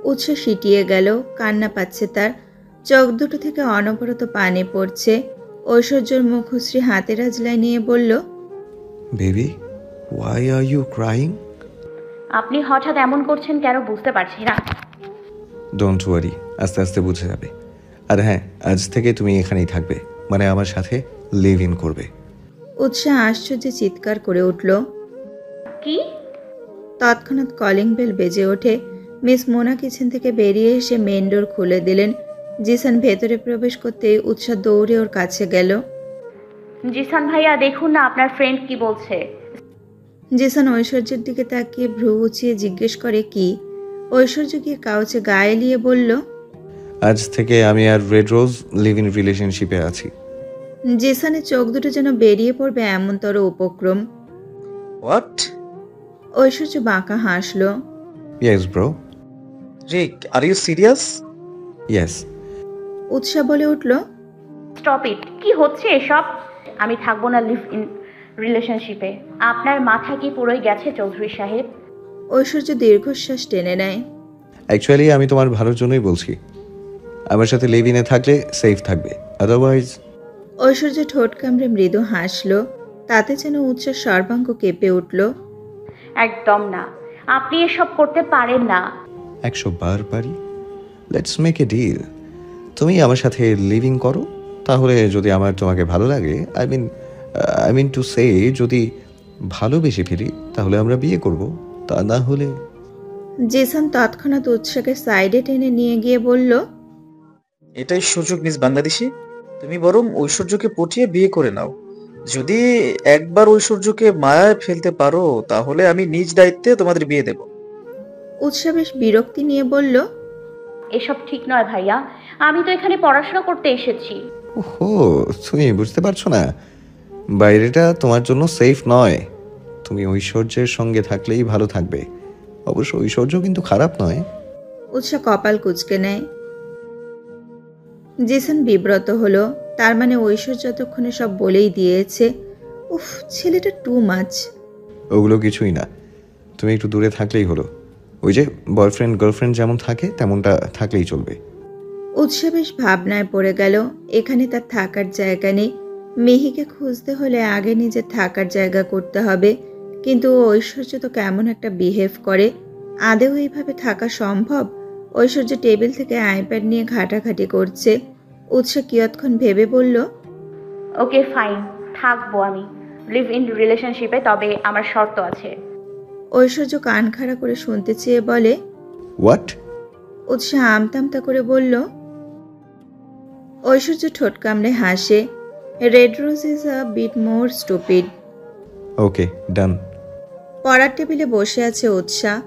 উৎসাহ সিটিয়ে গেল, কান্না পাচ্ছে তার, চোখ দুটো থেকে অনবরত পানি পড়ছে। ঐশ্বর্যর মুখশ্রী হাতের আজলায় নিয়ে বলল, baby, why are you crying? আপনি হঠাৎ এমন করছেন কেন বুঝতে পারছি না। ডোন্ট ওয়ারি, আস্তে আস্তে বুঝে যাবে। আর হ্যাঁ, আজ থেকে তুমি এখানেই থাকবে, মানে আমার সাথে লিভ ইন করবে। উৎসাহ আশ্চর্যে চিৎকার করে উঠল। কি? তৎক্ষণাৎ কলিং বেল বেজে ওঠে। মিস মোনা কিচেন থেকে বেরিয়ে এসে মেন ডোর খুলে দিলেন। জিসান ভেতরে প্রবেশ করতেই উৎসাহ দৌড়ে ওর কাছে গেল। জিসান ভাইয়া, দেখুন না আপনার ফ্রেন্ড কি বলছে। জিসান ঐশ্বর্যের দিকে তাকিয়ে ভ্রু উঁচিয়ে জিজ্ঞেস করে, কি? ঐশ্বর্য গিয়ে কাউচে গায়ে এলিয়ে বলল, আজ থেকে আমি আর রেড রোজ লিভ ইন রিলেশনশিপে আছি। জিসানের চোখ দুটো যেন বেরিয়ে পড়বে এমনতর উপক্রম। হোয়াট? ঐশ্বর্য বাঁকা হাসল। Yes bro. Rick, are you serious? Yes. উৎসাহ বলে উঠল, স্টপ ইট! কি হচ্ছে এসব? আমি থাকবো না লিভ ইন রিলেশনশিপে। আপনার মাথা কি পুরোই গেছে চৌধুরী সাহেব? ঐশ্বর্য দীর্ঘশ্বাস টেনে নেয়। অ্যাকচুয়ালি আমি তোমার ভালোর জন্যই বলছি। আমার সাথে লিভ ইনে থাকলে সেফ থাকবে, আদারওয়াইজ। ঐশ্বর্য ঠোঁট কামড়ে মৃদু হাসল। তাতে যেন উৎসাহ সর্বাঙ্গ কেঁপে উঠল। একদম না, আপনি এসব করতে পারেন না। 100 বার পারি। Let's make a deal. তুমি আমার সাথে লিভিং করো, তাহলে যদি আমার তোমাকে ভালো লাগে, আই মিন টু সে, যদি ভালোবেসে ফিরি, তাহলে আমরা বিয়ে করব। তা না হলে। জেসন তৎক্ষণাৎ উৎসাহকে সাইডে টেনে নিয়ে গিয়ে বলল, এটাই সুযোগ মিস বাংলাদেশি। তুমি বরং ঐশ্বর্যকে পটিয়ে বিয়ে করে নাও। যদি একবার ঐশ্বর্যকে মায়ায় ফেলতে পারো, তাহলে আমি নিজ দায়িত্বে তোমাদের বিয়ে দেব। উৎসাহ বেশ বিরক্তি নিয়ে বলল, এসব ঠিক নয় ভাইয়া, আমি তো এখানে পড়াশোনা করতে এসেছি। ওহো, তুমি বুঝতে পারছো না, বাইরেটা তোমার জন্য সেফ নয়। তুমি ঐশ্বর্যের সঙ্গে থাকলেই ভালো থাকবে। অবশ্য ঐশ্বর্য কিন্তু খারাপ নয়। উৎসাহ কপাল কুঁচকে নেয়। জেসন বিব্রত হলো। তার মানে ঐশ্বর্য যতক্ষণে সব বলেই দিয়েছে। উফ, ছেলেটা টু মাচ। ওগুলো কিছুই না, তুমি একটু দূরে থাকলেই হলো। ওই যে বয়ফ্রেন্ড গার্লফ্রেন্ড যেমন থাকে, তেমনটা থাকলেই চলবে। উৎসাহ বেশ ভাবনায় পড়ে গেল। এখানে তার থাকার জায়গা নেই। মিহিকে খুঁজতে হলে আগে নিজের থাকার জায়গা করতে হবে। কিন্তু ঐশ্বর্য তো কেমন একটা বিহেভ করে। আদেও এইভাবে থাকা সম্ভব? ঐশ্বর্য টেবিল থেকে আইপ্যাড নিয়ে ঘাটাঘাটি করছে। উৎসাহ কিয়ৎক্ষণ ভেবে বলল, ওকে ফাইন, থাকবো আমি লিভ ইন রিলেশনশিপে, তবে আমার শর্ত আছে। ঐশ্বর্য কান খাড়া করে শুনতে চেয়ে বলে, হোয়াট? উৎসাহ আমতামতা করে বলল। ঐশ্বর্য ঠোঁট কামড়ে হাসে। Red rose is a bit more stupid. Okay, done. পড়ার টেবিলে বসে আছে উৎসাহ।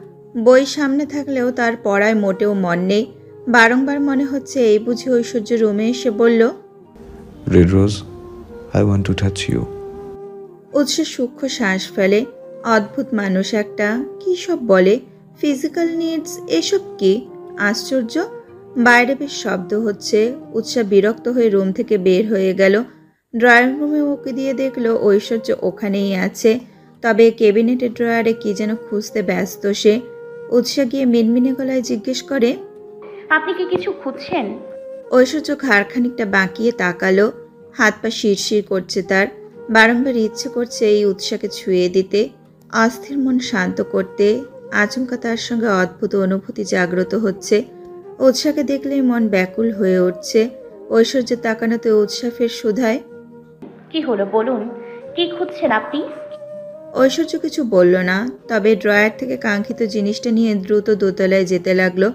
বই সামনে থাকলেও তার পড়ায় মোটেও মন নেই। বারংবার মনে হচ্ছে এই বুঝি ঐশ্বর্য রুমে এসে বলল, red rose, I want to touch you. Utsah সূক্ষ্ম শ্বাস ফেলে। অদ্ভুত মানুষ একটা, কি সব বলে, ফিজিক্যাল নিডস, এসব কি আশ্চর্য। বাইরে বেশ শব্দ হচ্ছে। উৎসাহ বিরক্ত হয়ে রুম থেকে বের হয়ে গেল। ড্রয়িং রুমে ওকে দিয়ে দেখলো ঐশ্বর্য ওখানেই আছে, তবে ক্যাবিনেটের ড্রয়ারে কি যেন খুঁজতে ব্যস্ত সে। উৎসাহ গিয়ে মিনমিনে গলায় জিজ্ঞেস করে, আপনি কি কিছু খুঁজছেন? ঐশ্বর্য ঘাড় খানিকটা বাঁকিয়ে তাকালো। হাত পা শিরশির করছে তার। বারংবার ইচ্ছে করছে এই উৎসাহকে ছুঁয়ে দিতে, অস্থির মন শান্ত করতে। আচমকা তার সঙ্গে অদ্ভুত অনুভূতি জাগ্রত হচ্ছে। উৎসাহকে দেখলেই মন ব্যাকুল হয়ে উঠছে। ঐশ্বর্য তাকানোতে উৎসাহ ফের শুধায়, কি হলো বলুন, কি খুঁজছেন আপনি? ঐশ্বর্য কিছু বলল না, তবে ড্রয়ার থেকে কাঙ্ক্ষিত জিনিসটা নিয়ে দ্রুত দোতলায় যেতে লাগলো।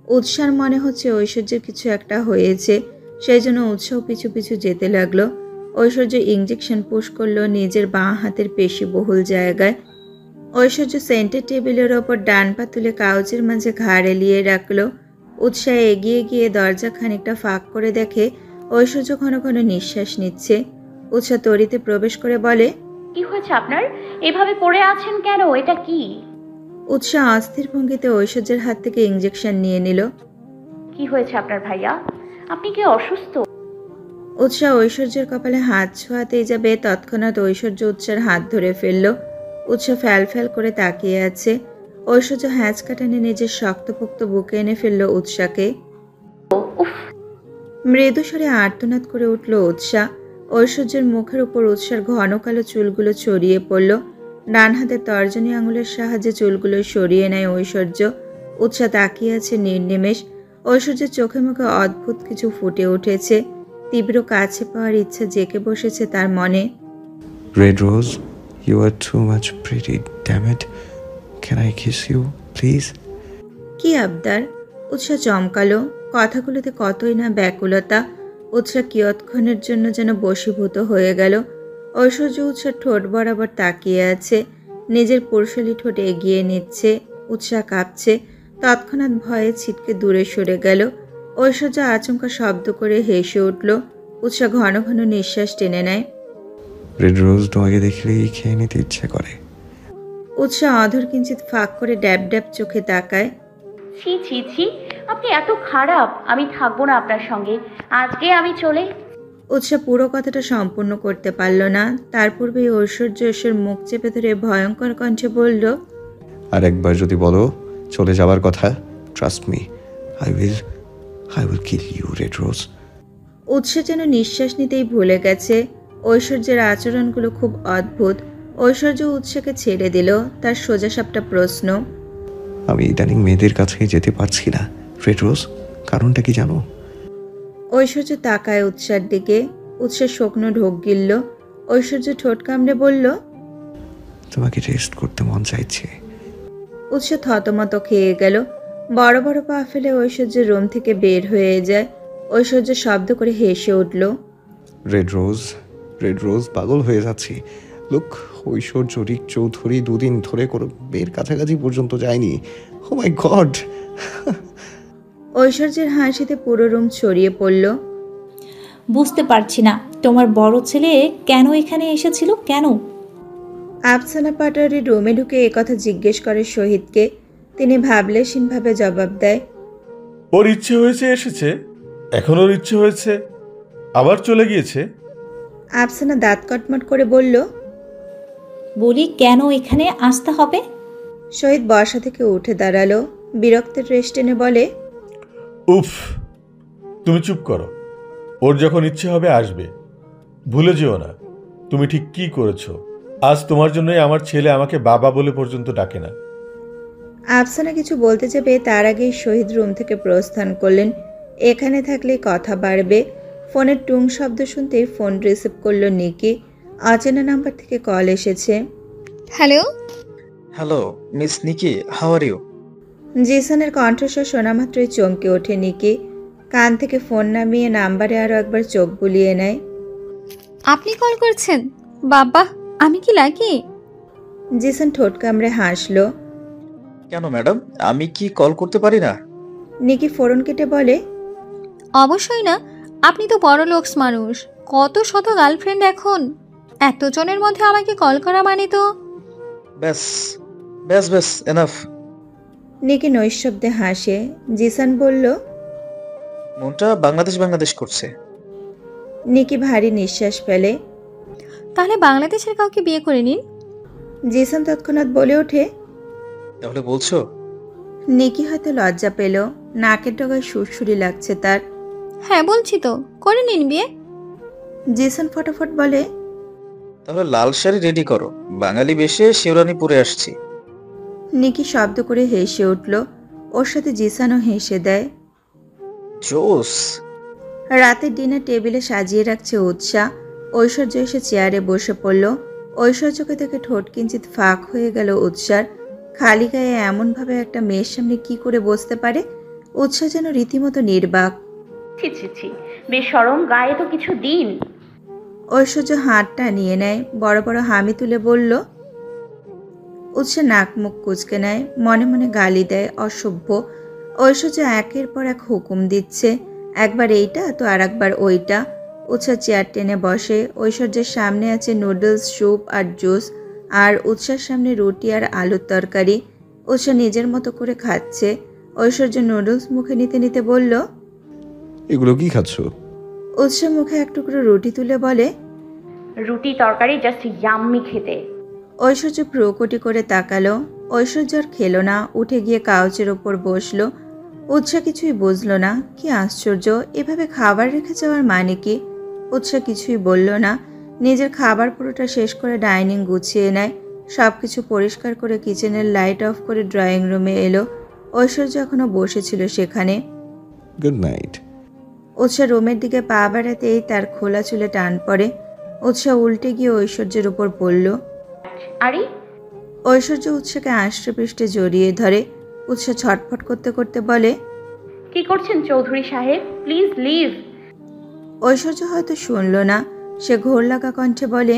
উৎসার মনে হচ্ছে ঐশ্বর্যের কিছু একটা হয়েছে, সেই জন্য উৎসাহ পিছু পিছু যেতে লাগলো। ঐশ্বর্য ইঞ্জেকশন পুশ করলো নিজের বাঁ হাতের পেশিবহুল জায়গায়। ঐশ্বর্য সেন্টার টেবিলের ওপর ডান পা তুলে কাউচের মাঝে ঘাড় এলিয়ে রাখলো। উৎসাহ এগিয়ে গিয়ে দরজা খানিকটা ফাঁক করে দেখে ঐশ্বর্য ঘন ঘন নিঃশ্বাস নিচ্ছে। উৎসাহ তড়িতে প্রবেশ করে বলে, কি হয়েছে আপনার? এভাবে পড়ে আছেন কেন? এটা কি? উৎসাহ অস্থির ভঙ্গিতে ঐশ্বর্যের হাত থেকে ইঞ্জেকশন নিয়ে নিল। কি হয়েছে আপনার ভাইয়া? আপনি কি অসুস্থ? উৎসাহ ঐশ্বর্যের কপালে হাত ছোঁয়াতেই যাবে, তৎক্ষণাৎ ঐশ্বর্য উৎসার হাত ধরে ফেলল। উৎসাহ ফ্যাল ফ্যাল করে তাকিয়ে আছে। ঐশ্বর্য হ্যাঁচকা টেনে নিজের শক্তপোক্ত বুকে এনে ফেলল উৎসাকে। উফ, মৃদু স্বরে আর্তনাদ করে উঠল উৎসা। ঐশ্বর্যের মুখের উপর উৎসার ঘন কালো চুলগুলো ছড়িয়ে পড়ল। ডান হাতের তর্জনী আঙুলের সাহায্যে চুলগুলো সরিয়ে নেয় ঐশ্বর্য। উৎসা তাকিয়ে আছে নির্নিমেষ। ঐশ্বর্যের চোখে মুখে অদ্ভুত কিছু ফুটে উঠেছে। তীব্র কাছে পাওয়ার ইচ্ছা জেঁকে বসেছে তার মনে। Red rose, you are too much pretty, damn it. Can I kiss you please? কি আবদার? উৎসা চমকালো। কথাগুলোতে কতই না ব্যাকুলতা। উৎসা কিয়ৎক্ষণের জন্য যেন বশীভূত হয়ে গেল। ঐশ্বর্য উৎসার ঠোঁট বরাবর তাকিয়ে আছে। নিজের পুরুষালী ঠোঁট এগিয়ে নিচ্ছে। উৎসা কাঁপছে। তৎক্ষণাৎ ভয়ে ছিটকে দূরে সরে গেল। ঐশ্বর্য আচমকা শব্দ করে হেসে উঠল। উৎসা ঘন ঘন নিঃশ্বাস টেনে নেয়। রেড রোজ, তোমাকে দেখলেই খেয়ে নিতে ইচ্ছে করে। উৎসা অধর কিঞ্চিত ফাঁক করে ড্যাব ড্যাব চোখে তাকায়। ছি ছি ছি, আপনি এত খারাপ। আমি থাকবো না আপনার সঙ্গে, আজকে আমি চলে। উৎসা পুরো কথাটা সম্পূর্ণ করতে পারল না। তার পূর্বেই ঐশ্বর্য এসের মুখ চেপে ধরে ভয়ঙ্কর কণ্ঠে বলল, আর একবার যদি বলো চলে যাওয়ার কথা, trust me, I will kill you red rose. Utsa যেন নিঃশ্বাস নিতেই ভুলে গেছে। ঐশ্বর্যের আচরণগুলো খুব অদ্ভুত। ঐশ্বর্য উৎসাকে ছেড়ে দিল। তার সোজাসাপটা প্রশ্ন, আমি ইদানিং মেয়েদের কাছে যেতে পারছি না রেড রোজ, কারণটা কি জানো? ঐশ্বর্য তাকায় উৎসার দিকে। উৎসার শুকনো ঢোক গিলল। ঐশ্বর্য ঠোঁট কামড়ে বলল, তোমাকে রেস্ট করতে মন চাইছে। উৎসা থতমত খেয়ে গেল। বড় বড় পা ফেলে ঐশ্বর্য রুম থেকে বের হয়ে যায়। ঐশ্বর্য শব্দ করে হেসে উঠল। রেড রোজ, পাগল হয়ে যাচ্ছি। লুক, ঐশ্বর্য রিক চৌধুরী 2 দিন ধরে কোনো বের কাছাকাছি পর্যন্ত যায়নি। ও মাই গড! ঐশ্বর্যের হাসিতে পুরো রুম ছড়িয়ে পড়ল। বুঝতে পারছি না তোমার বড় ছেলে কেন এখানে এসেছিল, কেন? আফসানা পাটোয়ারি রুমে ঢুকে একথা জিজ্ঞেস করে শহীদকে। তিনি ভাবলেশীনভাবে জবাব দেয়, ওর ইচ্ছে হয়েছে এসেছে, এখন ওর ইচ্ছে হয়েছে আবার চলে গিয়েছে। আফসানা দাঁত কটমট করে বলল, বলি কেন এখানে আসতে হবে? শহীদ বসা থেকে উঠে দাঁড়ালো। বিরক্তের রেশ টেনে বলে, উফ, তুমি চুপ করো। ওর যখন ইচ্ছে হবে আসবে, ভুলে যেও না তুমি ঠিক কি করেছো। আজ তোমার জন্যই আমার ছেলে আমাকে বাবা বলে পর্যন্ত ডাকে না। আফসানা কিছু বলতে যাবে তার আগেই শহীদ রুম থেকে প্রস্থান করলেন। এখানে থাকলে কথা বাড়বে। ফোনের টুং শব্দ শুনতেই ফোন রিসিভ করলো নিকি। অচেনা নাম্বার থেকে কল এসেছে। Hello, hello Miss Nikki, how are you? জিসানের কণ্ঠস্বর শোনা মাত্রই চমকে ওঠে নিকি। কান থেকে ফোন নামিয়ে নাম্বারে আরও একবার চোখ বুলিয়ে নেয়। আপনি কল করছেন? বাবা, আমি কি লাগি? জিসান ঠোঁট কামড়ে হাসলো। কেন ম্যাডাম, আমি কি কল করতে পারি না? নিকি ফোরন কেটে বলে, অবশ্যই না, আপনি তো বড় লোকস মানুষ, কত শত গার্লফ্রেন্ড এখন। এতজনের মধ্যে আমাকে কল করা মানে তো। ব্যাস ব্যাস ব্যাস, এনাফ। নিকি নৈশব্দে হাসে। জিসান বলল, মনটা বাংলাদেশ বাংলাদেশ করছে। নিকি ভারী নিঃশ্বাস ফেলে। তাহলে বাংলাদেশের কাউকে বিয়ে করে নিন। জিসান তৎক্ষণাৎ বলে ওঠে, তাহলে বলছো? নিকি হয়তো লজ্জা পেল। নাকের ডগায় সুরসুরি লাগছে তার। হ্যাঁ বলছি তো, করে নিন বিয়ে। জিসান ফটাফট বলে, তাহলে লাল শাড়ি রেডি করো, বাঙালি বেশে শেওরানি পরে আসছি। নিকি শব্দ করে হেসে উঠল। ওর সাথে জিসানও হেসে দেয়। জোস। রাতের ডিনার টেবিলে সাজিয়ে রাখছে উৎসাহ। ঐশ্বর্য এসে চেয়ারে বসে পড়ল। ঐশ্বর্যকে থেকে ঠোঁট কিঞ্চিত ফাঁক হয়ে গেল উৎসার। খালি গায়ে এমনভাবে একটা মেয়ের সামনে কি করে বসতে পারে? উৎসাহ যেন রীতিমতো নির্বাক। ছি ছি ছি, বেশরম, গায়ে তো কিছু দিন। ঐশ্বর্য হাতটা নিয়ে নেয়। বড় বড় হামি তুলে বলল। উৎসাহ নাক মুখ কুচকে নেয়। মনে মনে গালি দেয়, অসভ্য। ঐশ্বর্য একের পর এক হুকুম দিচ্ছে। একবার এইটা তো আর একবার ওইটা। উৎসাহ চেয়ার টেনে বসে। ঐশ্বর্যের সামনে আছে নুডলস, স্যুপ আর জুস, আর উৎসার সামনে রুটি আর আলুর তরকারি। উৎসাহ নিজের মতো করে খাচ্ছে। ঐশ্বর্য নুডলস মুখে নিতে নিতে বলল, এগুলো কি খাচ্ছ? উৎসাহ মুখে এক টুকরো রুটি তুলে বলে, রুটি তরকারি জাস্ট ইয়াম্মি খেতে। ঐশ্বর্য ভ্রুকুটি করে তাকালো। ঐশ্বর্য আর খেলো না, উঠে গিয়ে কাউচের ওপর বসলো। উৎসা কিছুই বুঝলো না। কি আশ্চর্য, এভাবে খাবার রেখে যাওয়ার মানে কি? উৎসা কিছুই বলল না। নিজের খাবার পুরোটা শেষ করে ডাইনিং গুছিয়ে নেয়। সব কিছু পরিষ্কার করে কিচেনের লাইট অফ করে ড্রয়িং রুমে এলো। ঐশ্বর্য এখনো বসেছিল সেখানে। Good night. উৎসা রুমের দিকে পা বাড়াতেই তার খোলা চুলে টান পড়ে। উৎসা উল্টে গিয়ে ঐশ্বর্যের উপর পড়ল। আরে ঐশ্বর্য উৎসাকে আষ্টে পৃষ্ঠে জড়িয়ে ধরে। উৎসা ছটফট করতে করতে বলে, কি করছেন চৌধুরী সাহেব? Please leave. ঐশ্বর্য হয়তো শুনল না। সে ঘোর লাগা কণ্ঠে বলে,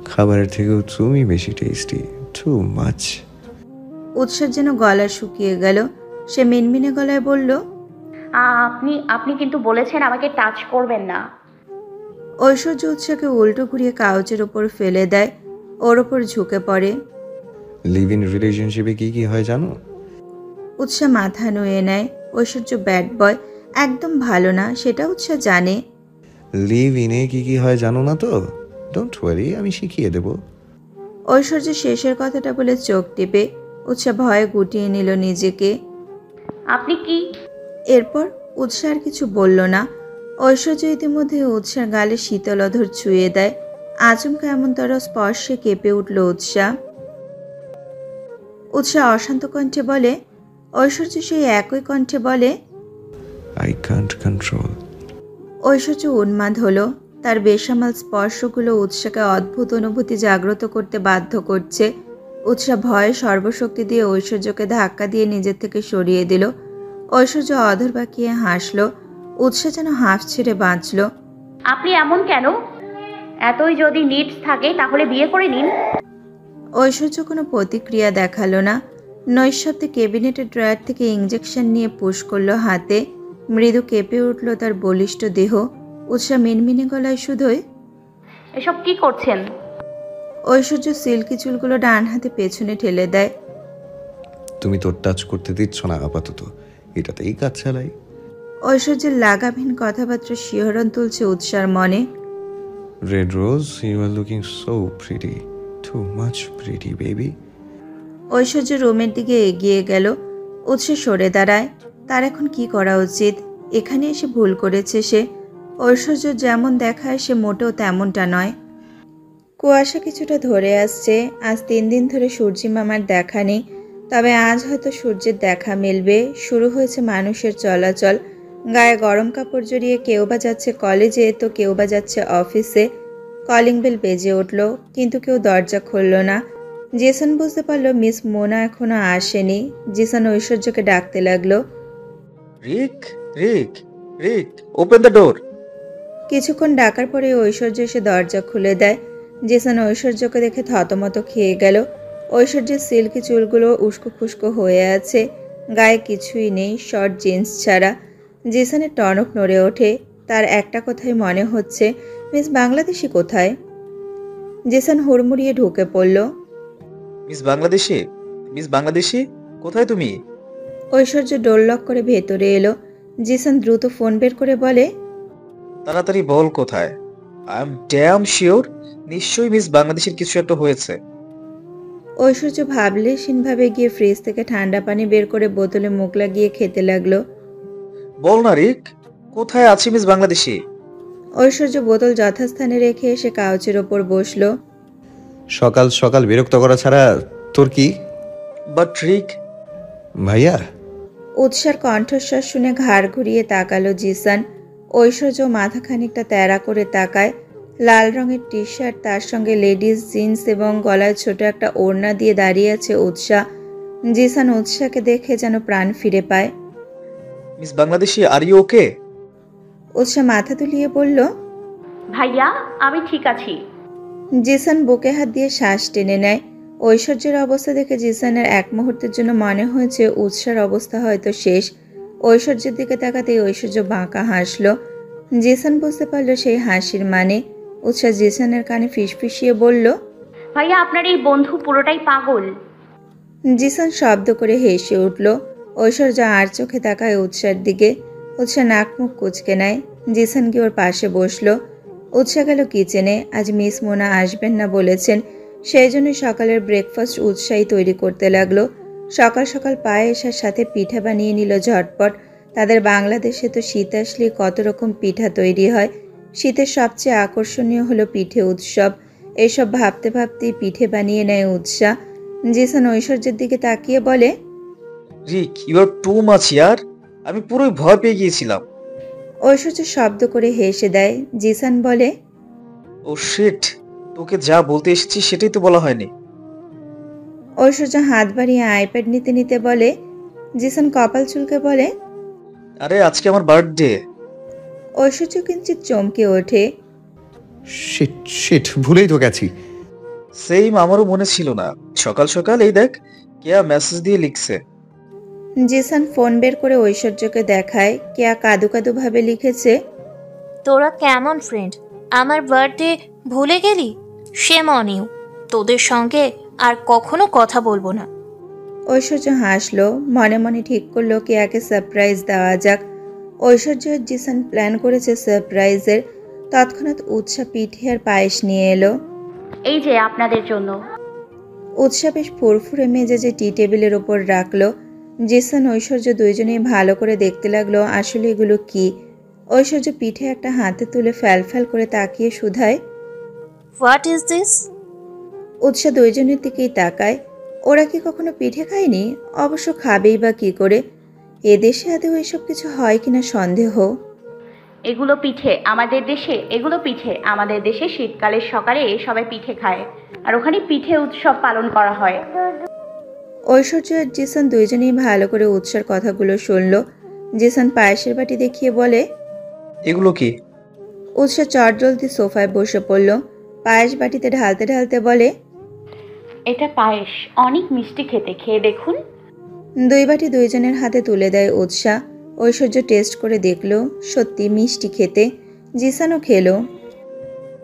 খাবারের থেকেও তুমি বেশি টেস্টি, টু মাচ। উৎসার যেন গলা শুকিয়ে গেল। সে মিনমিনে গলায় বলল, আপনি আপনি কিন্তু বলেছেন আমাকে টাচ করবেন না। ঐশ্বর্য উৎসাকে উল্টো ঘুরিয়ে কাউচের ওপর ফেলে দেয়। ওর ওপর ঝুঁকে পড়ে। লিভ ইন রিলেশনশিপে কি কি হয় জানো? উৎসা মাথা নুয়ে নেয়। ঐশ্বর্য ব্যাড বয়, একদম ভালো না, সেটা উৎসা জানে। লিভ ইনে কি কি হয় জানো না তো? ডোন্ট ওয়ারি, আমি শিখিয়ে দেব। ঐশ্বর্য শেষের কথাটা বলে চোখ টিপে। উৎসা ভয়ে গুটিয়ে নিল নিজেকে। আপনি কি? এরপর উৎসা আর কিছু বলল না। ঐশ্বর্য ইতিমধ্যে উৎসার গালে শীতল অধর ছুঁয়ে দেয়। আচমকা এমনতর স্পর্শে কেঁপে উঠল উৎসা। উৎসা অশান্ত কণ্ঠে বলে, ঐশ্বর্য সেই একই কণ্ঠে বলে, আই কান্ট কন্ট্রোল। ঐশ্বর্য উন্মাদ হলো। তার বেসামাল স্পর্শগুলো উৎসাকে অদ্ভুত অনুভূতি জাগ্রত করতে বাধ্য করছে। উৎসা ভয়ে সর্বশক্তি দিয়ে ঐশ্বর্যকে ধাক্কা দিয়ে নিজের থেকে সরিয়ে দিল। ঐশ্বর্য অধর বাঁকিয়ে হাসল। উৎসা যেন হাঁফ ছেড়ে বাঁচল। আপনি এমন কেন? এতই যদি নিডস থাকে তাহলে বিয়ে করে নিন। ঐশ্বর্য কোনো প্রতিক্রিয়া দেখালো না। নৈশব্দে ক্যাবিনেটের ড্রয়ার থেকে ইঞ্জেকশন নিয়ে পুশ করলো হাতে। মৃদু কেঁপে উঠল তার বলিষ্ঠ দেহ। উৎসা মিনমিনে গলায় শুধোয়, এসব কি করছেন? ঐশ্বর্য সিল্কি চুলগুলো ডান হাতে পেছনে ঠেলে দেয়। তুমি তোর টাচ করতে দিচ্ছ না আপাতত, এটাতেই কাজ চালাই। ঐশ্বর্যের লাগামহীন কথাবার্তা শিহরণ তুলছে উৎসার মনে। Red rose, you are looking so pretty, too much pretty baby. Aishwarya রুমের দিকে এগিয়ে গেল। উৎসা সরে দাঁড়ায়। তার এখন কি করা উচিত? এখানে এসে ভুল করেছে সে। ঐশ্বর্য যেমন দেখায় সে মোটেও তেমনটা নয়। কুয়াশা কিছুটা ধরে আসছে। আজ 3 দিন ধরে সূর্যি মামার দেখা নেই। তবে আজ হয়তো সূর্যের দেখা মিলবে। শুরু হয়েছে মানুষের চলাচল। গায়ে গরম কাপড় জড়িয়ে কেউ বা যাচ্ছে কলেজে, তো কেউ বা যাচ্ছে অফিসে। কলিং বেল বেজে উঠল, কিন্তু কেউ দরজা খুলল না। জেসন বুঝতে পারল মিস মোনা এখনো আসেনি। জেসন ঐশ্বর্যকে ডাকতে লাগলো, রিক, রিক, রিক, ওপেন দ্য ডোর। কিছুক্ষণ ডাকার পরে ঐশ্বর্য এসে দরজা খুলে দেয়। জেসন ঐশ্বর্যকে দেখে থতমত খেয়ে গেল। ঐশ্বর্যের সিল্কি চুলগুলো উস্কো খুস্কো হয়ে আছে। গায়ে কিছুই নেই, শর্ট জিন্স ছাড়া। জেসনের টনক নড়ে ওঠে। তার একটা কথাই মনে হচ্ছে, মিস বাংলাদেশি কোথায়? জেসন হুড়মুড়িয়ে ঢুকে পড়ল। মিস বাংলাদেশি, মিস বাংলাদেশি, কোথায় তুমি? ঐশ্বর্য ডোর লক করে ভেতরে এলো। জেসন দ্রুত ফোন বের করে বলে, তাড়াতাড়ি বল কোথায়। আই এম ড্যাম শিওর নিশ্চয়ই মিস বাংলাদেশের কিছু একটা হয়েছে। ঐশ্বর্য ভাবলেশীনভাবে গিয়ে ফ্রিজ থেকে ঠান্ডা পানি বের করে বোতলে মুখ লাগিয়ে খেতে লাগলো। বল না রিক, কোথায় আছে মিস বাংলাদেশি? ঐশ্বর্য বোতল যথাস্থানে রেখে এসে কাউচের ওপর বসলো। সকাল সকাল বিরক্ত করা ছাড়া তোর কি? বাট রিক, ভাইয়া। উৎসার কণ্ঠস্বর শুনে ঘাড় ঘুরিয়ে তাকালো জিসান। ঐশ্বর্য মাথা খানিকটা তেড়া করে তাকায়। লাল রঙের টি শার্ট, তার সঙ্গে লেডিস জিন্স এবং গলায় ছোট একটা ওড়না দিয়ে দাঁড়িয়ে আছে উৎসা। জিসান উৎসাকে দেখে যেন প্রাণ ফিরে পায়। Miss Bangladeshi, are you okay? Utsa মাথা তুলিয়ে বলল, ভাইয়া আমি ঠিক আছি। জিসান বুকে হাত দিয়ে শ্বাস টেনে নেয়। ঐশ্বর্যের অবস্থা দেখে জিসানের এক মুহূর্তের জন্য মনে হয়েছে উৎসার অবস্থা হয়তো শেষ। ঐশ্বর্যের দিকে তাকাতেই ঐশ্বর্য বাঁকা হাসলো। জিসান বুঝতে পারল সেই হাসির মানে। উৎসা জিসানের কানে ফিসফিসিয়ে বলল, ভাইয়া আপনার এই বন্ধু পুরোটাই পাগল। জিসান শব্দ করে হেসে উঠল। ঐশ্বর্য আর চোখে তাকায় উৎসার দিকে। উৎসা নাক মুখ কুচকে নেয়। জিসান গিয়ে ওর পাশে বসলো। উৎসা গেল কিচেনে। আজ মিস মোনা আসবেন না বলেছেন। সেই জন্য সকালের ব্রেকফাস্ট উৎসাহী তৈরি করতে লাগলো। সকাল সকাল পায়েসের সাথে পিঠা বানিয়ে নিল ঝটপট। তাদের বাংলাদেশে তো শীত আসলে কত রকম পিঠা তৈরি হয়। শীতের সবচেয়ে আকর্ষণীয় হলো পিঠে উৎসব। এইসব ভাবতে ভাবতেই পিঠে বানিয়ে নেয় উৎসাহ। জিসান ঐশ্বর্যের দিকে তাকিয়ে বলে, রিক, ইউ আর টু মাচ ইয়ার। আমি পুরোই ভয় পেয়ে গিয়েছিলাম। ঐশ্বর্য শব্দ করে হেসে দেয়। জিসান বলে, ও শিট, তোকে যা বলতে এসেছি সেটাই তো বলা হয়নি। ঐশ্বর্য হাত বাড়িয়ে আইপ্যাড নিতে নিতে বলে। জিসান কপাল চুলকে বলে, আরে আজকে আমার বার্থডে। ঐশ্বর্য কিঞ্চিত চমকে ওঠে। শিট শিট, ভুলেই তো গেছি। সেম, আমারও মনে ছিল না। সকাল সকাল এই দেখ, কেয়া মেসেজ দিয়ে লিখছে। জিসান ফোন বের করে ঐশ্বর্যকে দেখায়। কেয়া কাদু কাদু ভাবে লিখেছে, তোরা কেমন ফ্রেন্ড, আমার বার্থডে ভুলে গেলি? শেম অন ইউ, তোদের সঙ্গে আর কখনো কথা বলবো না। ঐশ্বর্য হাসলো, মনে মনে ঠিক করলো কেয়াকে সারপ্রাইজ দেওয়া যাক। ঐশ্বর্য আর জিসান প্ল্যান করেছে সারপ্রাইজের। তৎক্ষণাৎ উৎসাহ পিঠে আর পায়েস নিয়ে এলো। এই যে আপনাদের জন্য। উৎসাহ বেশ ফুরফুরে মেজাজে টি টেবিলের ওপর রাখলো। জিসান ঐশ্বর্য দুইজনেই ভালো করে দেখতে লাগলো আসলে এগুলো কি। ঐশ্বর্য পিঠে একটা হাতে তুলে ফ্যাল ফ্যাল করে তাকিয়ে শুধায়। What is this? উৎসাহ দুইজনের দিকেই তাকায়। ওরা কি কখনো পিঠে খায়নি? অবশ্য খাবেই বা কি করে। এদেশে আদৌ এসব কিছু হয় কিনা সন্দেহ। এগুলো পিঠে আমাদের দেশে শীতকালের সকালে সবাই পিঠে খায়, আর ওখানে পিঠে উৎসব পালন করা হয়। ঐশ্বর্য আর জিসান দুইজনেই ভালো করে উৎসার কথাগুলো শুনল। জিসান পায়েসের বাটি দেখিয়ে বলে, এগুলো কি? উৎসাহ চটজলদি সোফায় বসে পড়ল। পায়েস বাটিতে ঢালতে ঢালতে বলে, এটা পায়েস, অনেক মিষ্টি খেতে, খেয়ে দেখুন। দুই বাটি দুইজনের হাতে তুলে দেয় উৎসাহ। ঐশ্বর্য টেস্ট করে দেখলো, সত্যি মিষ্টি খেতে। জিসানও খেলো।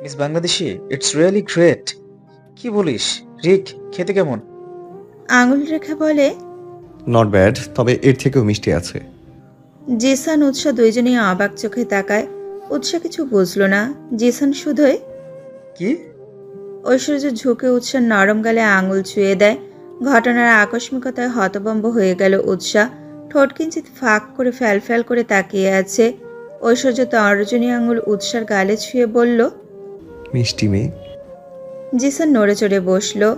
Miss Bangladeshi, it's really great. কি বলিস রিক, খেতে কেমন? আঙুল রেখে বলে, নট ব্যাড, তবে এর থেকেও মিষ্টি আছে। জিসান উৎসাহ দুইজনেই অবাক চোখে তাকায়। উৎসাহ কিছু বুঝলো না। জিসান শুধুই। কি? ঐশ্বর্য ঝুঁকে উৎসাহ নরম গালে আঙুল ছুঁয়ে দেয়। ঘটনার আকস্মিকতায় হতভম্ব হয়ে গেল উৎসাহ। ঠোঁট কিঞ্চিত ফাঁক করে ফ্যাল ফ্যাল করে তাকিয়ে আছে। ঐশ্বর্য তর্জনী আঙুল উৎসার গালে ছুঁয়ে বলল, মিষ্টি মেয়ে। জিসান নড়ে চড়ে বসলো।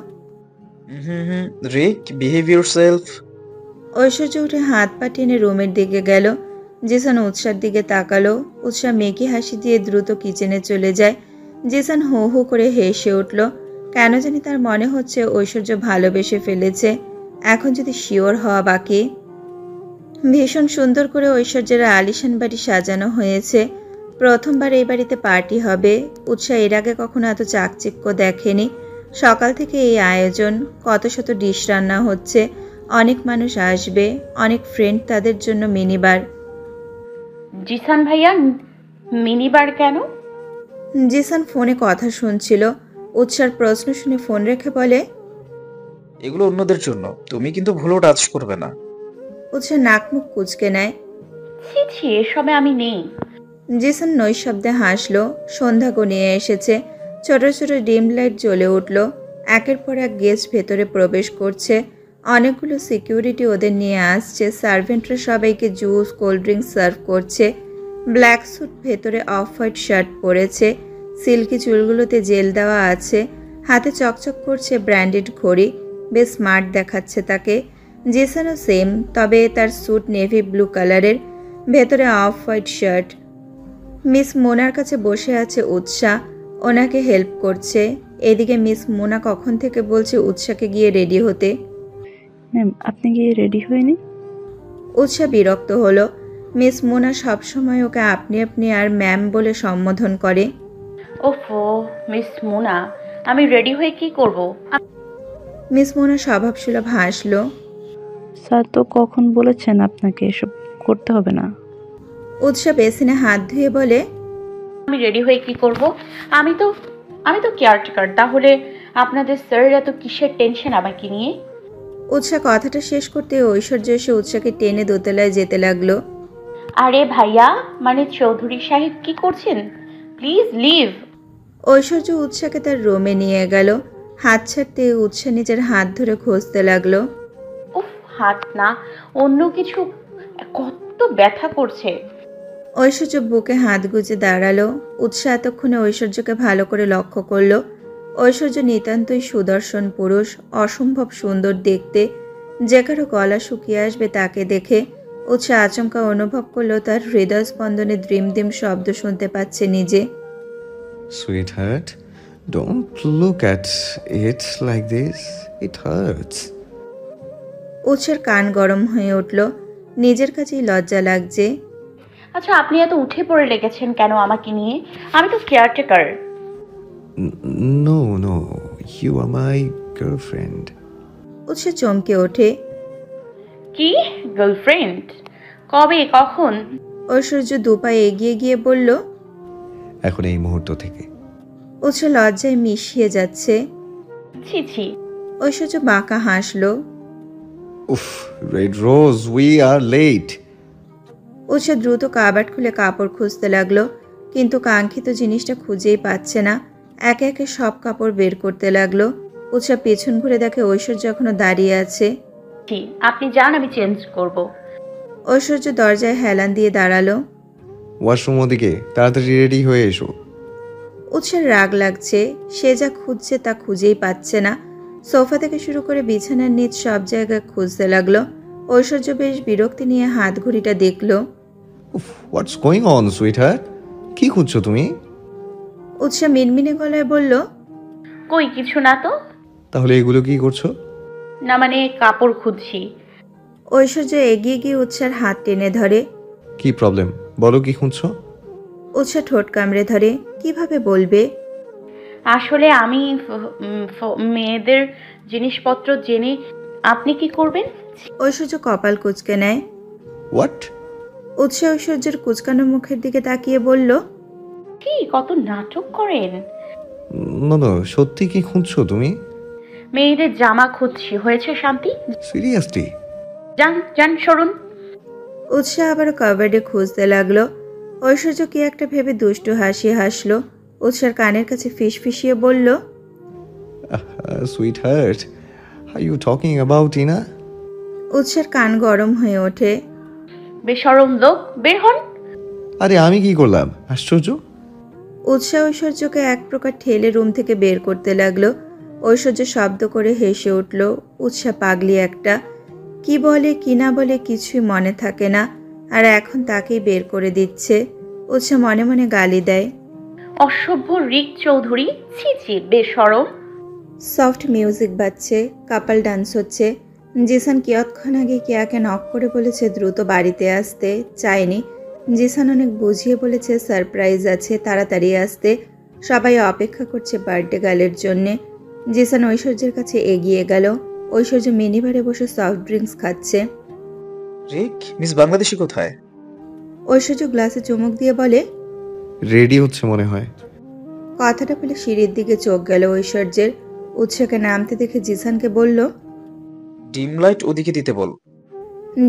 রিক, বিহেভ ইউরসেলফ। ঐশ্বর্য উঠে হাত পা টেনে রুমের দিকে গেল। জিসান উৎসার দিকে তাকালো। উৎসাহ মেকি হাসি দিয়ে দ্রুত কিচেনে চলে যায়। জিসান হু হু করে হেসে উঠল। কেন জানি তার মনে হচ্ছে ঐশ্বর্য ভালোবেসে ফেলেছে। এখন যদি শিওর হওয়া বাকি। ভীষণ সুন্দর করে ঐশ্বর্যের আলিশান বাড়ি সাজানো হয়েছে। প্রথমবার এই বাড়িতে পার্টি হবে। উৎসাহ এর আগে কখনো এত চাকচিক্য দেখেনি। সকাল থেকে এই আয়োজন, কত শত ডিশ রান্না হচ্ছে। অনেক মানুষ আসবে, অনেক ফ্রেন্ড তাদের জন্য মিনিবার। জিসান ভাইয়া, মিনিবার কেন? জিসান ফোনে কথা শুনছিল। উৎসার প্রশ্ন শুনে ফোন রেখে বলে, এগুলো অন্যদের জন্য, তুমি কিন্তু ভুলেও টাচ করবে না। উৎসাহ নাক মুখ কুচকে নেয়। ছি ছি, এসবে আমি নেই। জিসান নৈশব্দে হাসলো। সন্ধ্যা গনিয়ে এসেছে। ছোট ছোট ডিম লাইট জ্বলে উঠল। একের পর এক গেস্ট ভেতরে প্রবেশ করছে। অনেকগুলো সিকিউরিটি ওদের নিয়ে আসছে। সার্ভেন্টরা সবাইকে জুস কোল্ড ড্রিঙ্কস সার্ভ করছে। ব্ল্যাক স্যুট, ভেতরে অফ হোয়াইট শার্ট পরেছে। সিল্কি চুলগুলোতে জেল দেওয়া আছে। হাতে চকচক করছে ব্র্যান্ডেড ঘড়ি। বেশ স্মার্ট দেখাচ্ছে তাকে। জেসানও সেম, তবে তার স্যুট নেভি ব্লু কালারের, ভেতরে অফ হোয়াইট শার্ট। মিস মোনার কাছে বসে আছে উৎসাহ, ওনাকে হেল্প করছে। এদিকে মিস মোনা কখন থেকে বলছে উৎসাহকে গিয়ে রেডি হতে। ম্যাম, আপনি গিয়ে রেডি হয়নি? উৎসাহ বিরক্ত হলো। মিস মোনা সবসময় ওকে আপনি আপনি আর ম্যাম বলে সম্বোধন করে। ওফো মিস মোনা, আমি রেডি হয়ে কি করব? মিস মোনা স্বভাবসুলভ হাসলো। স্যার তো কখন বলেছেন আপনাকে এসব করতে হবে না। উৎসাহ বেসিনে হাত ধুয়ে বলে, আমি রেডি হয়ে কি করব? আমি তো কেয়ারটেকার। তাহলে আপনাদের স্যার এত কিসের টেনশন আমাকে নিয়ে? উৎসাহ কথাটা শেষ করতে ঐশ্বর্য এসে উৎসাহকে টেনে দোতলায় যেতে লাগলো। আরে ভাইয়া, মানে চৌধুরী সাহেব, কি করছেন? Please leave. ঐশ্বর্য উৎসাহকে তার রুমে নিয়ে গেল। হাত ছাড়তে উৎসাহ নিজের হাত ধরে ঘষতে লাগলো। উফ, হাত না, অন্য কিছু। কত ব্যথা করছে। ঐশ্বর্য বুকে হাত গুজে দাঁড়ালো। উৎসাহ এতক্ষণে ঐশ্বর্যকে ভালো করে লক্ষ্য করলো। ঐশ্বর্য নিতান্তই সুদর্শন পুরুষ, অসম্ভব সুন্দর দেখতে। যে কারো গলা শুকিয়ে আসবে তাকে দেখে। উৎসাহ আচমকা অনুভব করলো তার হৃদয় স্পন্দনে দ্রিম দ্রিম শব্দ শুনতে পাচ্ছে নিজে। Sweetheart, don't look at it like this. It hurts. উৎসার কান গরম হয়ে উঠল। নিজের কাছেই লজ্জা লাগছে। আচ্ছা, আপনি এত উঠে পড়ে লেগেছেন কেন আমাকে নিয়ে? আমি তো caretaker. No, no, you are my girlfriend. উৎসাহ চমকে ওঠে। কি গার্লফ্রেন্ড? কবে, কখন? ঐশ্বর্য দুপায়ে এগিয়ে গিয়ে বলল। এখন এই মুহূর্ত থেকে। উৎসাহ লজ্জায় মিশিয়ে যাচ্ছে। ছি ছি। ঐশ্বর্য বাঁকা হাসলো। উফ, red rose, we are late. উৎসাহ দ্রুত কাবার্ড খুলে কাপড় খুঁজতে লাগলো, কিন্তু কাঙ্ক্ষিত জিনিসটা খুঁজেই পাচ্ছে না। একে একে সব কাপড় বের করতে লাগলো। উৎসাহ পেছন ঘুরে দেখে ঐশ্বর্য এখনো দাঁড়িয়ে আছে। আপনি যান, আমি চেঞ্জ করব। ঐশ্বর্য দরজায় হেলান দিয়ে দাঁড়ালো। ওয়াশরুম ওদিকে, তাড়াতাড়ি রেডি হয়ে এসো। উৎসার রাগ লাগছে। সে যা খুঁজছে তা খুঁজেই পাচ্ছে না। সোফা থেকে শুরু করে বিছানার নিচ সব জায়গায় খুঁজতে লাগলো। ঐশ্বর্য বেশ বিরক্তি নিয়ে হাত ঘড়িটা দেখলো। উফ, হোয়াটস গোয়িং অন সুইটহার্ট? কি খুঁজছো তুমি? উৎসাহ মিনমিনে গলায় বলল। কই কিছু না তো। তাহলে এগুলো কি করছো? না মানে কাপড় খুঁজছি। ঐশ্বর্য এগিয়ে গিয়ে উৎসার হাত টেনে ধরে। কি প্রবলেম, বলো কি খুঁজছো? উৎসাহ ঠোঁট কামড়ে ধরে। কিভাবে বলবে? আসলে আমি মেয়েদের জিনিসপত্র জেনে আপনি কি করবেন? ঐশ্বর্য কপাল কুঁচকে নেয়। হোয়াট? উৎসাহ ঐশ্বর্যের কুচকানো মুখের দিকে তাকিয়ে বলল। কি কত নাটক করেন? না, সত্যি কি খুঁজছো তুমি? মেয়েদের জামা খুঁজছি। হয়েছে শান্তি? সিরিয়াসলি? যান যান, সরুন। উৎসাহ আবার কাবার্ডে খুঁজতে লাগলো। ঐশ্বর্য কি একটা ভেবে দুষ্টু হাসি হাসলো। উৎসার কানের কাছে ফিসফিসিয়ে বলল। Sweetheart, are you talking about Ina? উৎসার কান গরম হয়ে ওঠে। বেশরম লোক, বের হন। আরে আমি কি করলাম? আশ্চর্য। উৎসাহ ঐশ্বর্যকে এক প্রকার ঠেলে রুম থেকে বের করতে লাগলো। ঐশ্বর্য শব্দ করে হেসে উঠল। উৎসাহ পাগলি একটা। কি বলে কি না বলে কিছুই মনে থাকে না। আর এখন তাকেই বের করে দিচ্ছে। উৎসাহ মনে মনে গালি দেয়। অসভ্য রিক চৌধুরী, ছি ছি, বেশরম। সফট মিউজিক বাজছে, কাপাল ডান্স হচ্ছে। জিসান কিয়ৎক্ষণ আগে কেয়াকে নক করে বলেছে দ্রুত বাড়িতে আসতে। চায়নি। জিসান অনেক বুঝিয়ে বলেছে সারপ্রাইজ আছে, তাড়াতাড়ি আসতে। সবাই অপেক্ষা করছে বার্থডে গার্লের জন্যে। জিসান ঐশ্বর্যের কাছে এগিয়ে গেল। ঐশ্বর্য মিনিবারে বসে সফট ড্রিঙ্কস খাচ্ছে। রিক, মিস বাংলাদেশি কোথায়? ঐশ্বর্য গ্লাসে চুমুক দিয়ে বলে। রেডি হচ্ছে মনে হয়। কথাটা বলে সিঁড়ির দিকে চোখ গেল ঐশ্বর্যের। উৎসাহকে নামতে দেখে জিসানকে বলল। ডিম লাইট ওদিকে দিতে বল।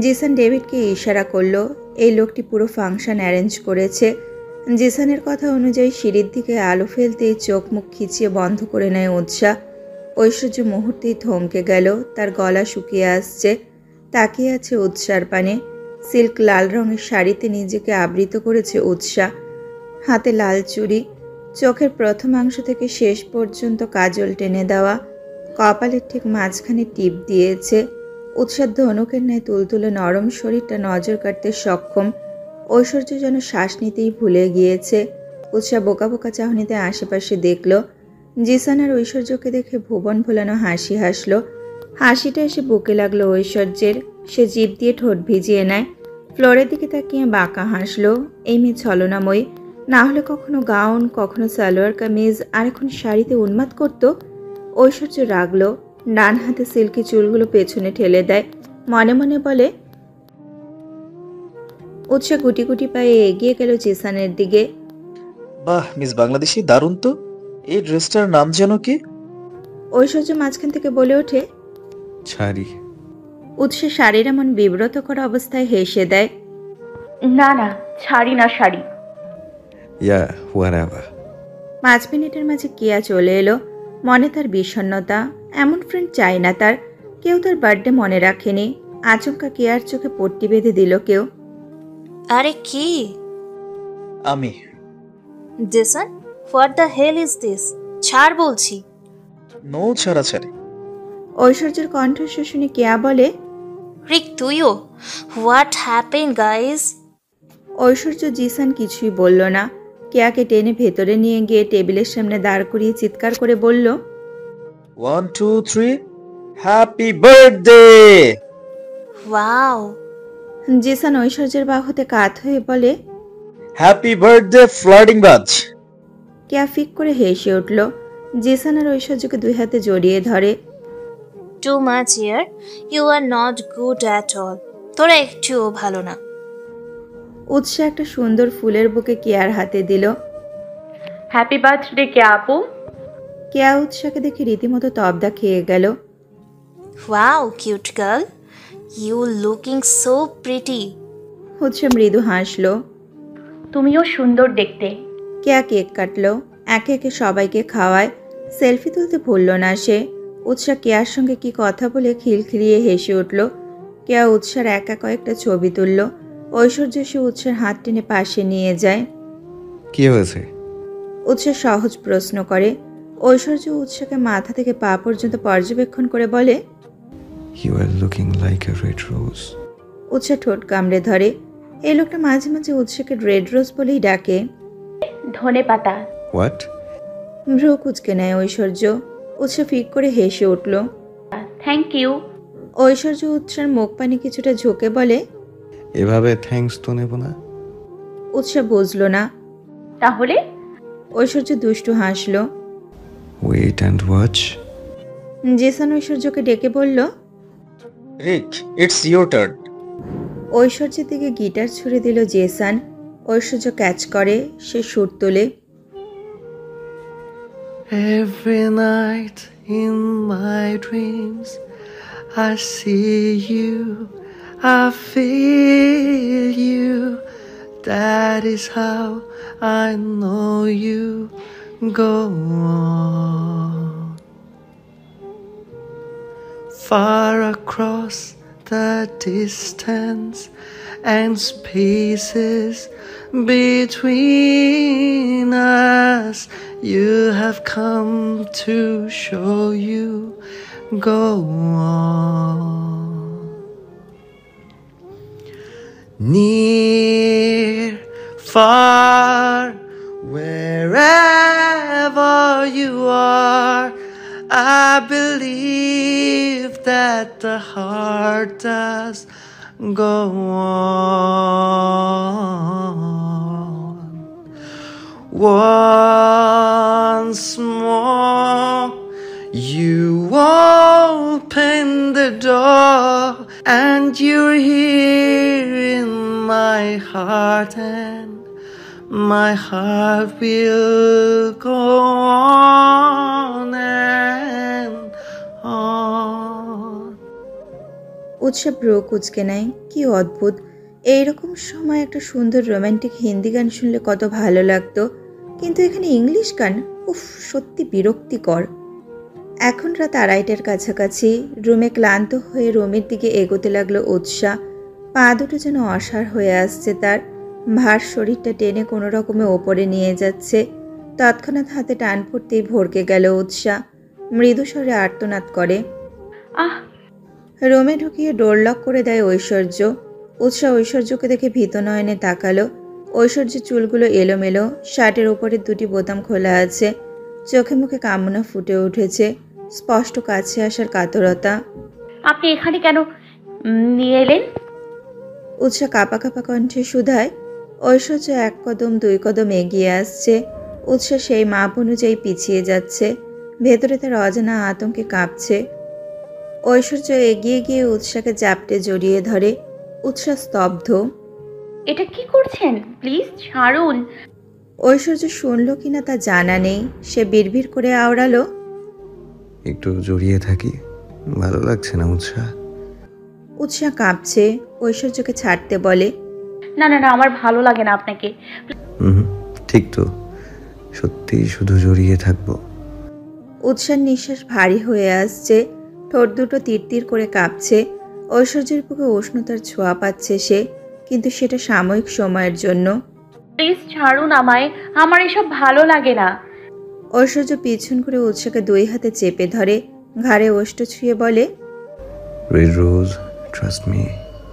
জিসান ডেভিডকে ইশারা করলো। এই লোকটি পুরো ফাংশন অ্যারেঞ্জ করেছে। জিসানের কথা অনুযায়ী সিঁড়ির দিকে আলো ফেলতেই চোখ মুখ খিচিয়ে বন্ধ করে নেয় উৎসাহ। ঐশ্বর্য মুহূর্তেই থমকে গেল। তার গলা শুকিয়ে আসছে। তাকিয়ে আছে উৎসার পানে। সিল্ক লাল রঙের শাড়িতে নিজেকে আবৃত করেছে উৎসাহ। হাতে লাল চুড়ি। চোখের প্রথমাংশ থেকে শেষ পর্যন্ত কাজল টেনে দেওয়া। কপালের ঠিক মাঝখানে টিপ দিয়েছে। উৎসাহ ধনুকের ন্যায় তুলতুলে নরম শরীরটা নজর কাটতে সক্ষম। ঐশ্বর্য যেন শ্বাস নিতেই ভুলে গিয়েছে। উৎসাহ বোকা বোকা চাহনিতে আশেপাশে দেখল। জিসান আর ঐশ্বর্যকে দেখে ভুবন ভোলানো হাসি হাসলো। হাসিটা এসে বুকে লাগলো ঐশ্বর্যের। সে জিভ দিয়ে ঠোঁট ভিজিয়ে নেয়। ফ্লোরের দিকে তাকিয়ে বাঁকা হাসলো। এই মেয়ে ছলনাময়ী। না হলে কখনো গাউন, কখনো সালোয়ার কামিজ, আর এখন শাড়িতে উন্মাদ করত। ঐশ্বর্য রাগলো। ডান হাতে সিল্কি চুলগুলো পেছনে ঠেলে দেয়। মনে মনে বলে। উৎসাহ গুটি গুটি পায়ে এগিয়ে গেল জিসানের দিকে। বাহ মিস বাংলাদেশি, দারুণ তো। এই ড্রেসটার নাম যেন কি? ঐশ্বর্য মাঝখান থেকে বলে ওঠে। ছাড়ি। উৎসাহ শাড়ির এমন বিব্রত করা অবস্থায় হেসে দেয়। না না, ছাড়ি না শাড়ি। ইয়া, হোয়াটএভার। 5 মিনিটের মাঝে কিয়া চলে এলো। মনে তার বিষণ্ণতা। এমন ফ্রেন্ড চাই না তার। কেউ তার বার্থডে মনে রাখেনি। আচমকা কেয়ার চোখে পট্টি বেঁধে দিল কেউ। আরে কি আমি Jason, what the hell is this? ছাড় বলছি। নো ছাড়াছাড়ি। ঐশ্বর্যের কণ্ঠস্বর শুনে কেয়া বলে, রিক তুইও? What happen guys? Aishwarya Zisan কিছুই বলল না। কেয়াকে টেনে ভেতরে নিয়ে গিয়ে টেবিলের সামনে দাঁড় করিয়ে চিৎকার করে বলল, 1 2 3 হ্যাপি বার্থডে। ওয়াও। জিসান ঐশ্বর্যের বাহুতে কাত হয়ে বলে, হ্যাপি বার্থডে ফ্লার্টিং বাজ। কেয়া ফিক করে হেসে উঠল। জিসান আর ঐশ্বর্যকে দুই হাতে জড়িয়ে ধরে। টু মাচ ইয়ার, you are not good at all. তোরা একটুও ভালো না। উৎসাহ একটা সুন্দর ফুলের বুকে কেয়ার হাতে দিল। হ্যাপি বার্থডে কে আপু। কেয়া উৎসাহকে দেখে রীতিমতো তবদা খেয়ে গেল। Wow cute girl, you looking so pretty. Utsah মৃদু হাসলো। তুমিও সুন্দর দেখতে। কেয়া কেক কাটলো। একে একে সবাইকে খাওয়ায়। সেলফি তুলতে ভুলল না সে। উৎসাহ কেয়ার সঙ্গে কি কথা বলে খিলখিলিয়ে হেসে উঠল। কেয়া উৎসার একা কয়েকটা ছবি তুলল। ঐশ্বর্য সে উৎসার হাত টেনে পাশে নিয়ে যায়। কি হয়েছে? উৎসাহ সহজ প্রশ্ন করে। ঐশ্বর্য উৎসাহকে মাথা থেকে পা পর্যন্ত পর্যবেক্ষণ করে বলে, you are looking like a red rose. Utsah ঠোঁট কামড়ে ধরে। এই লোকটা মাঝে মাঝে উৎসাহকে রেড রোজ বলেই ডাকে। ধনে পাতা। হোয়াট? ভ্রু কুচকে নেয় ঐশ্বর্য। উৎসাহ ফিক করে হেসে উঠল। Thank you. ঐশ্বর্য উৎসার মুখ পানি কিছুটা ঝুঁকে বলে, এভাবে থ্যাঙ্কস তো নেব না। উৎসাহ বুঝল না। তাহলে? ঐশ্বর্য দুষ্টু হাসলো। Wait and watch. জেসান ঐশ্বর্যকে ডেকে বলল, রিক, ইটস ইওর টার্ন। ঐশ্বর্যের দিকে গিটার ছুড়ে দিল জেসান। ঐশ্বর্য ক্যাচ করে। সে সুর তোলে। Every night in my dreams I see you, I feel you. That is how I know you. Go on. Far across the distance and spaces between us, you have come to show you. Go on. Near, far, wherever you are, I believe that the heart does go on. Once more, you open the door, and you're here in my heart, and my heart will go on and on. উৎসাহ ভ্রু কুচকে নেয়। কি অদ্ভুত! এইরকম সময় একটা সুন্দর রোমান্টিক হিন্দি গান শুনলে কত ভালো লাগতো, কিন্তু এখানে ইংলিশ গান। উফ, সত্যি বিরক্তিকর। এখন রাত 2:30টার কাছাকাছি। রুমে ক্লান্ত হয়ে রুমের দিকে এগোতে লাগলো উৎসাহ। পা দুটো যেন অসাড় হয়ে আসছে তার। ভার শরীরটা টেনে কোনো রকমে ওপরে নিয়ে যাচ্ছে। তৎক্ষণাৎ হাতে টান পড়তেই ভড়কে গেল উৎসাহ। মৃদু স্বরে আর্তনাদ করে। আহ! রুমে ঢুকিয়ে ডোর লক করে দেয় ঐশ্বর্য। উৎসাহ ঐশ্বর্যকে দেখে ভীত নয়নে তাকালো। ঐশ্বর্যের চুলগুলো এলোমেলো। শার্টের ওপরের দুটি বোতাম খোলা আছে। চোখে মুখে কামনা ফুটে উঠেছে। স্পষ্ট কাছে আসার কাতরতা। আপনি এখানে কেন নিয়ে এলেন? উৎসাহ কাঁপা কাঁপা কণ্ঠে শুধায়। ঐশ্বর্য 1 কদম 2 কদম এগিয়ে আসছে। উৎসাহ সেই মাপ অনুযায়ী পিছিয়ে যাচ্ছে। ভেতরে তার অজানা আতঙ্কে কাঁপছে। ঐশ্বর্য এগিয়ে গিয়ে উৎসাহকে জাপটে জড়িয়ে ধরে। উৎসাহ স্তব্ধ। এটা কি করছেন? প্লিজ ছাড়ুন। ঐশ্বর্য শুনল কিনা তা জানা নেই। সে বিড়বিড় করে আওড়ালো, একটু জড়িয়ে থাকি, ভালো লাগছে না উৎসাহ? উৎসাহ কাঁপছে। ঐশ্বর্যকে ছাড়তে বলে। না না না, আমার ভালো লাগে না আপনাকে। ঠিক তো, সত্যি শুধু জড়িয়ে থাকবো। উৎসার নিঃশ্বাস ভারী হয়ে আসছে, ঠোঁট দুটো তিরতির করে কাঁপছে। ঐশ্বর্যের বুকে উষ্ণতার ছোঁয়া পাচ্ছে সে, কিন্তু সেটা সাময়িক সময়ের জন্য। প্লিজ ছাড়ুন আমায়, আমার এসব ভালো লাগে না। ঐশ্বর্য পিছন করে উৎসাকে 2 হাতে চেপে ধরে, ঘাড়ে ওষ্ঠ ছুঁয়ে বলে, red rose, trust me,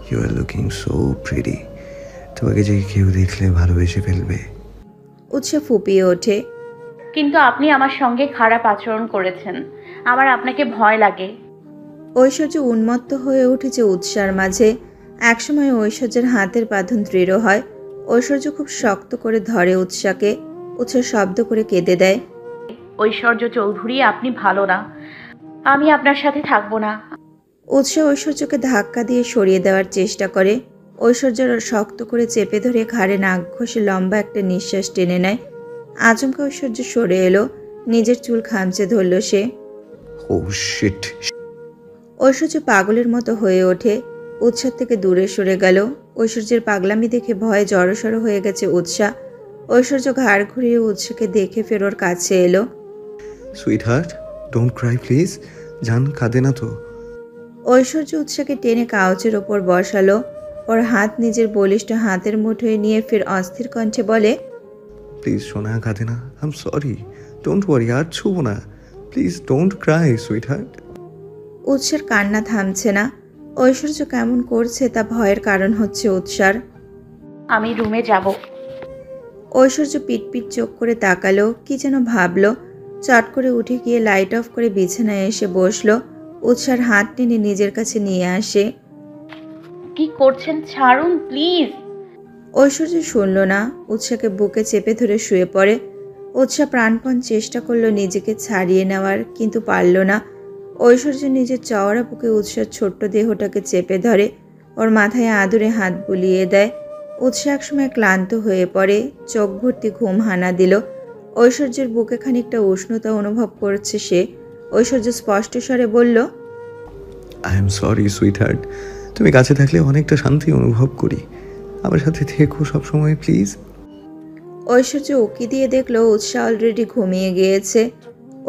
you are looking so pretty. তোমাকে যে কেউ দেখলে ভালোবেসে ফেলবে। উৎসা ফুপিয়ে ওঠে। কিন্তু আপনি আমার সঙ্গে খারাপ আচরণ করেছেন, আমার আপনাকে ভয় লাগে। ঐশ্বর্য উন্মত্ত হয়ে উঠেছে উৎসার মাঝে। একসময় ঐশ্বর্যের হাতের বাঁধন দৃঢ় হয়। ঐশ্বর্য খুব শক্ত করে ধরে উৎসাকে। উৎসা শব্দ করে কেঁদে দেয়। ঐশ্বর্য চৌধুরী, আপনি ভালো না, আমি আপনার সাথে থাকবো না। উৎসা ঐশ্বর্যকে ধাক্কা দিয়ে সরিয়ে দেওয়ার চেষ্টা করে। ঐশ্বর্যর শক্ত করে চেপে ধরে ঘাড়ে নাক ঘষে লম্বা একটা নিঃশ্বাস টেনে নেয়। আচমকা ঐশ্বর্য সরে এলো, নিজের চুল খামচে ধরল সে। ও শিট। ঐশ্বর্য পাগলের মতো হয়ে ওঠে, উৎসার থেকে দূরে সরে গেল। ঐশ্বর্যের পাগলামি দেখে ভয়ে জড়সড় হয়ে গেছে উৎসা। ঐশ্বর্য ঘাড় ঘুরিয়ে উৎসাকে দেখে ফেরোর কাছে এলো। Sweet heart, don't Cry please. জান কাঁদে না তো? ঐশ্বর্য উৎসাকে টেনে কাউচের ওপর বসালো। ওর হাত নিজের বলিষ্ঠ হাতের মুঠোয় নিয়ে ফের অস্থির কণ্ঠে বলে, প্লিজ সোনা, কাঁদে না। I am sorry, don't worry, আর ছুবো না। Please don't cry sweetheart. উৎসার কান্না থামছে না। ঐশ্বর্য কেমন করছে তা ভয়ের কারণ হচ্ছে উৎসার। আমি রুমে যাব। ঐশ্বর্য পিটপিট চোখ করে তাকালো, কি যেন ভাবলো। চট করে উঠে গিয়ে লাইট অফ করে বিছানায় এসে বসলো। উৎসার হাত টেনে নিজের কাছে নিয়ে আসে। কি করছেন, ছাড়ুন প্লিজ। ঐশ্বর্য শুনল না, উৎসাকে বুকে চেপে ধরে শুয়ে পড়ে। উৎসা প্রাণপণ চেষ্টা করলো নিজেকে ছাড়িয়ে নেওয়ার, কিন্তু পারল না। ঐশ্বর্য নিজের চওড়া বুকে উৎসার ছোট্ট দেহটাকে চেপে ধরে, ওর মাথায় আদুরে হাত বুলিয়ে দেয়। উৎসা একসময় ক্লান্ত হয়ে পড়ে, চোখ ভর্তি ঘুম হানা দিল। ঐশ্বর্যের বুকে খানিকটা উষ্ণতা অনুভব করছে সে। ঐশ্বর্য স্পষ্ট স্বরে বলল, I am sorry sweet heart. তুমি কাছে থাকলে অনেকটা শান্তি অনুভব করি। আমার সাথে থেকো সবসময় প্লিজ। ঐশ্বর্য উকি দিয়ে দেখলো উৎসা অলরেডি ঘুমিয়ে গিয়েছে।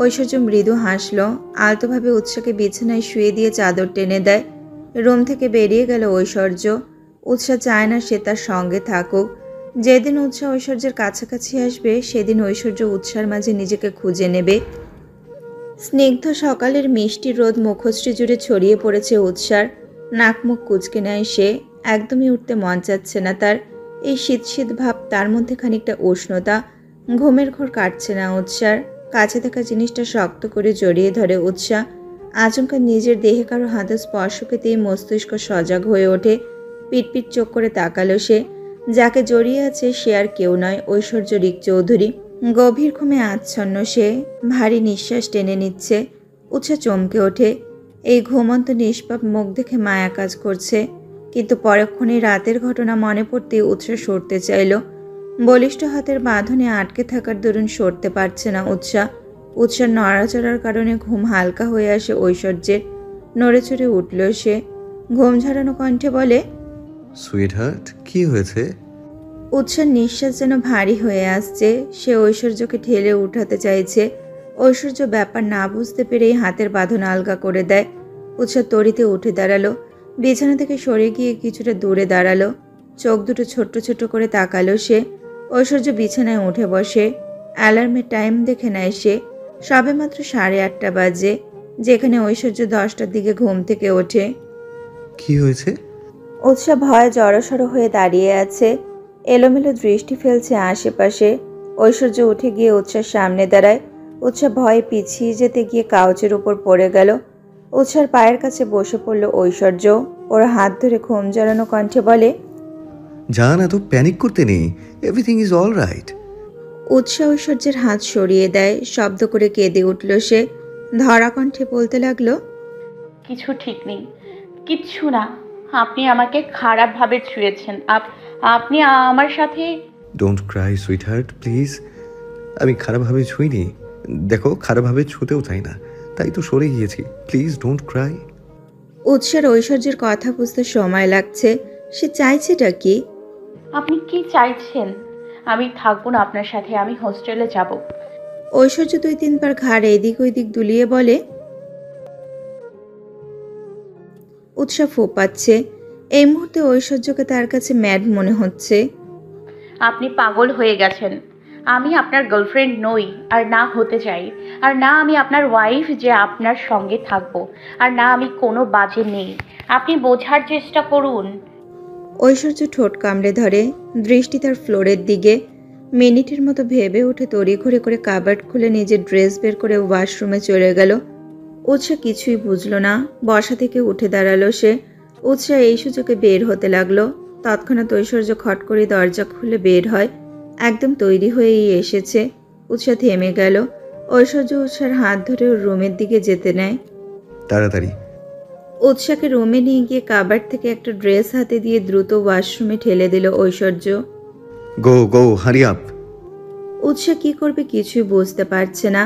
ঐশ্বর্য মৃদু হাসলো, আলতোভাবে উৎসাকে বিছানায় শুয়ে দিয়ে চাদর টেনে দেয়। রুম থেকে বেরিয়ে গেল ঐশ্বর্য। উৎসা চায় না সে তার সঙ্গে থাকুক। যেদিন উৎসা ঐশ্বর্যের কাছাকাছি আসবে, সেদিন ঐশ্বর্য উৎসার মাঝে নিজেকে খুঁজে নেবে। স্নিগ্ধ সকালের মিষ্টি রোদ মুখশ্রী জুড়ে ছড়িয়ে পড়েছে উৎসার। নাক মুখ কুঁচকে নেয় সে, একদমই উঠতে মন চাচ্ছে না তার। এই শীত শীত ভাব, তার মধ্যে খানিকটা উষ্ণতা। ঘুমের ঘোর কাটছে না উৎসার। কাছে থাকা জিনিসটা শক্ত করে জড়িয়ে ধরে উৎসা। আচমকা নিজের দেহে কারো হাতে স্পর্শ পেতেই মস্তিষ্ক সজাগ হয়ে ওঠে। পিটপিট চোখ করে তাকালো সে। যাকে জড়িয়ে আছে সে আর কেউ নয়, ঐশ্বর্য রিক চৌধুরী। গভীর ঘুমে আচ্ছন্ন সে, ভারী নিঃশ্বাস টেনে নিচ্ছে। উৎসা চমকে ওঠে। এই ঘুমন্ত নিষ্পাপ মুখ দেখে মায়া কাজ করছে, কিন্তু পরক্ষণে রাতের ঘটনা মনে পড়তে উৎসা সরতে চাইল। বলিষ্ঠ হাতের বাঁধনে আটকে থাকার দরুন সরতে পারছে না উৎসা। উৎসার নড়াচড়ার কারণে ঘুম হালকা হয়ে আসে ঐশ্বর্যের। নড়ে চড়ে উঠল সে, ঘুম ঝাড়ানো কণ্ঠে বলে, সুইট হার্ট, কি হয়েছে? উৎসার নিঃশ্বাস যেন ভারী হয়ে আসছে। সে ঐশ্বর্যকে ঠেলে উঠাতে চাইছে। ঐশ্বর্য ব্যাপার না বুঝতে পেরেই হাতের বাঁধন আলগা করে দেয়। উৎসা তড়িতে উঠে দাঁড়ালো, বিছানা থেকে সরে গিয়ে কিছুটা দূরে দাঁড়ালো। চোখ দুটো ছোট্ট ছোট্ট করে তাকালো সে। ঐশ্বর্য বিছানায় উঠে বসে। অ্যালার্মের টাইম দেখে নেয় সে। সবে মাত্র 8:30 বাজে, যেখানে ঐশ্বর্য 10টার দিকে ঘুম থেকে ওঠে। কি হয়েছে? উৎসা ভয়ে জড়সড় হয়ে দাঁড়িয়ে আছে, এলোমেলো দৃষ্টি ফেলছে আশেপাশে। ঐশ্বর্য উঠে গিয়ে উৎসার সামনে দাঁড়ায়। উৎসা ভয়ে পিছিয়ে যেতে গিয়ে কাউচের উপর পড়ে গেল। উৎসার পায়ের কাছে বসে পড়ল ঐশ্বর্য। ওর হাত ধরে ঘুম জড়ানো কণ্ঠে বলে, জান, এত প্যানিক করতে নেই, এভরিথিং ইজ অল রাইট। উৎসা ঐশ্বর্যের হাত সরিয়ে দেয়, শব্দ করে কেঁদে উঠল সে। ধরা কণ্ঠে বলতে লাগলো, কিছু ঠিক নেই, কিচ্ছু না। আপনি আমাকে খারাপভাবে ছুঁয়েছেন। আপনি আমার সাথে। Don't cry sweet heart please. আমি খারাপভাবে ছুঁইনি। দেখো, খারাপভাবে ছুঁতেও চাই না, তাই তো সরে গিয়েছি। Please don't Cry. উৎসার ঐশ্বর্যের কথা বুঝতে সময় লাগছে। সে চাইছেটা কি? আপনি কি চাইছেন? আমি থাকবো না আপনার সাথে, আমি হোস্টেলে যাব। ঐশ্বর্য 2-3 বার ঘাড় এদিক ওইদিক দুলিয়ে বলে। উৎসা ফোপাচ্ছে। এই মুহূর্তে ঐশ্বর্যকে তার কাছে ম্যাড মনে হচ্ছে। আপনি পাগল হয়ে গেছেন। আমি আপনার গার্লফ্রেন্ড নই, আর না হতে চাই, আর না আমি আপনার ওয়াইফ যে আপনার সঙ্গে থাকবো, আর না আমি কোনো বাজে নেই। আপনি বোঝার চেষ্টা করুন। ঐশ্বর্য ঠোঁট কামড়ে ধরে, দৃষ্টি তার ফ্লোরের দিকে। মিনিটের মতো ভেবে উঠে তড়িঘড়ি করে কাবার্ড খুলে নিজের ড্রেস বের করে ওয়াশরুমে চলে গেল। উৎসা কিছুই বুঝলো না। বসা থেকে উঠে দাঁড়ালো সে। উৎসা এই সুযোগে বের হতে লাগলো। তৎক্ষণাৎ ঐশ্বর্য খট করে দরজা খুলে বের হয়। একদম তৈরি হয়েই এসেছে। উৎসা থেমে গেল। ঐশ্বর্য উৎসার হাত ধরে ওর রুমের দিকে যেতে নেয়। তাড়াতাড়ি। উৎসাকে রুমে নিয়ে গিয়ে কাবার্ড থেকে একটা ড্রেস হাতে দিয়ে দ্রুত ওয়াশরুমে ঠেলে দিল ঐশ্বর্য। গো গো হারি আপ। উৎসা কি করবে কিছুই বুঝতে পারছে না।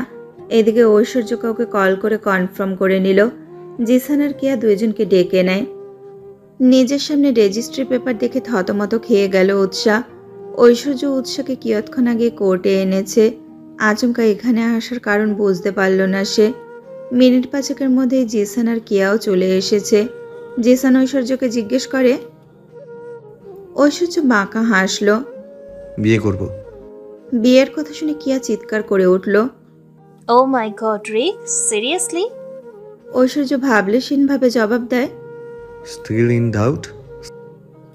এদিকে ঐশ্বর্য কাউকে কল করে কনফার্ম করে নিল। জিসান আর কেয়া দুইজনকে ডেকে নেয়। নিজের সামনে রেজিস্ট্রি পেপার দেখে থতমত খেয়ে গেল উৎসা। ঐশ্বর্য উৎসাকে কিয়ৎক্ষণ আগে কোর্টে এনেছে। আচমকা এখানে আসার কারণ বুঝতে পারল না সে। মিনিট 5-এর মধ্যেই জিসান আর কেয়াও চলে এসেছে। জিসান ঐশ্বর্যকে জিজ্ঞেস করে। ঐশ্বর্য বাঁকা হাসল। বিয়ে করব। বিয়ের কথা শুনে কিয়া চিৎকার করে উঠল। ও মাই গড রিক, সিরিয়াসলি? ঐশ্বর্য ভাবলেশীনভাবে জবাব দেয়। Still in doubt.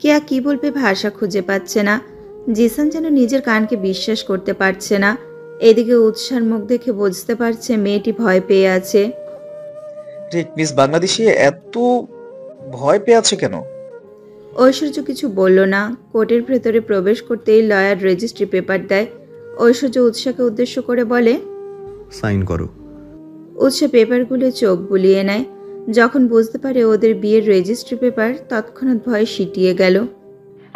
কেয়া কি বলবে ভাষা খুঁজে পাচ্ছে না। জিসান যেন নিজের কানকে বিশ্বাস করতে পারছে না। এদিকে উৎসার মুখ দেখে বুঝতে পারছে মেয়েটি ভয় পেয়ে আছে। ঠিক মিস বাংলাদেশি এত ভয় পেয়ে আছে কেন? ঐশ্বর্য কিছু বলল না। কোর্টের ভেতরে প্রবেশ করতেই লয়ার রেজিস্ট্রি পেপার দেয়। ঐশ্বর্য উৎসাকে উদ্দেশ্য করে বলে, সাইন করো। উৎসা পেপারগুলো চোখ বুলিয়ে নেয়। যখন বুঝতে পারে ওদের বিয়ের রেজিস্ট্রি পেপার, তৎক্ষণাৎ ভয়ে সিটিয়ে গেল।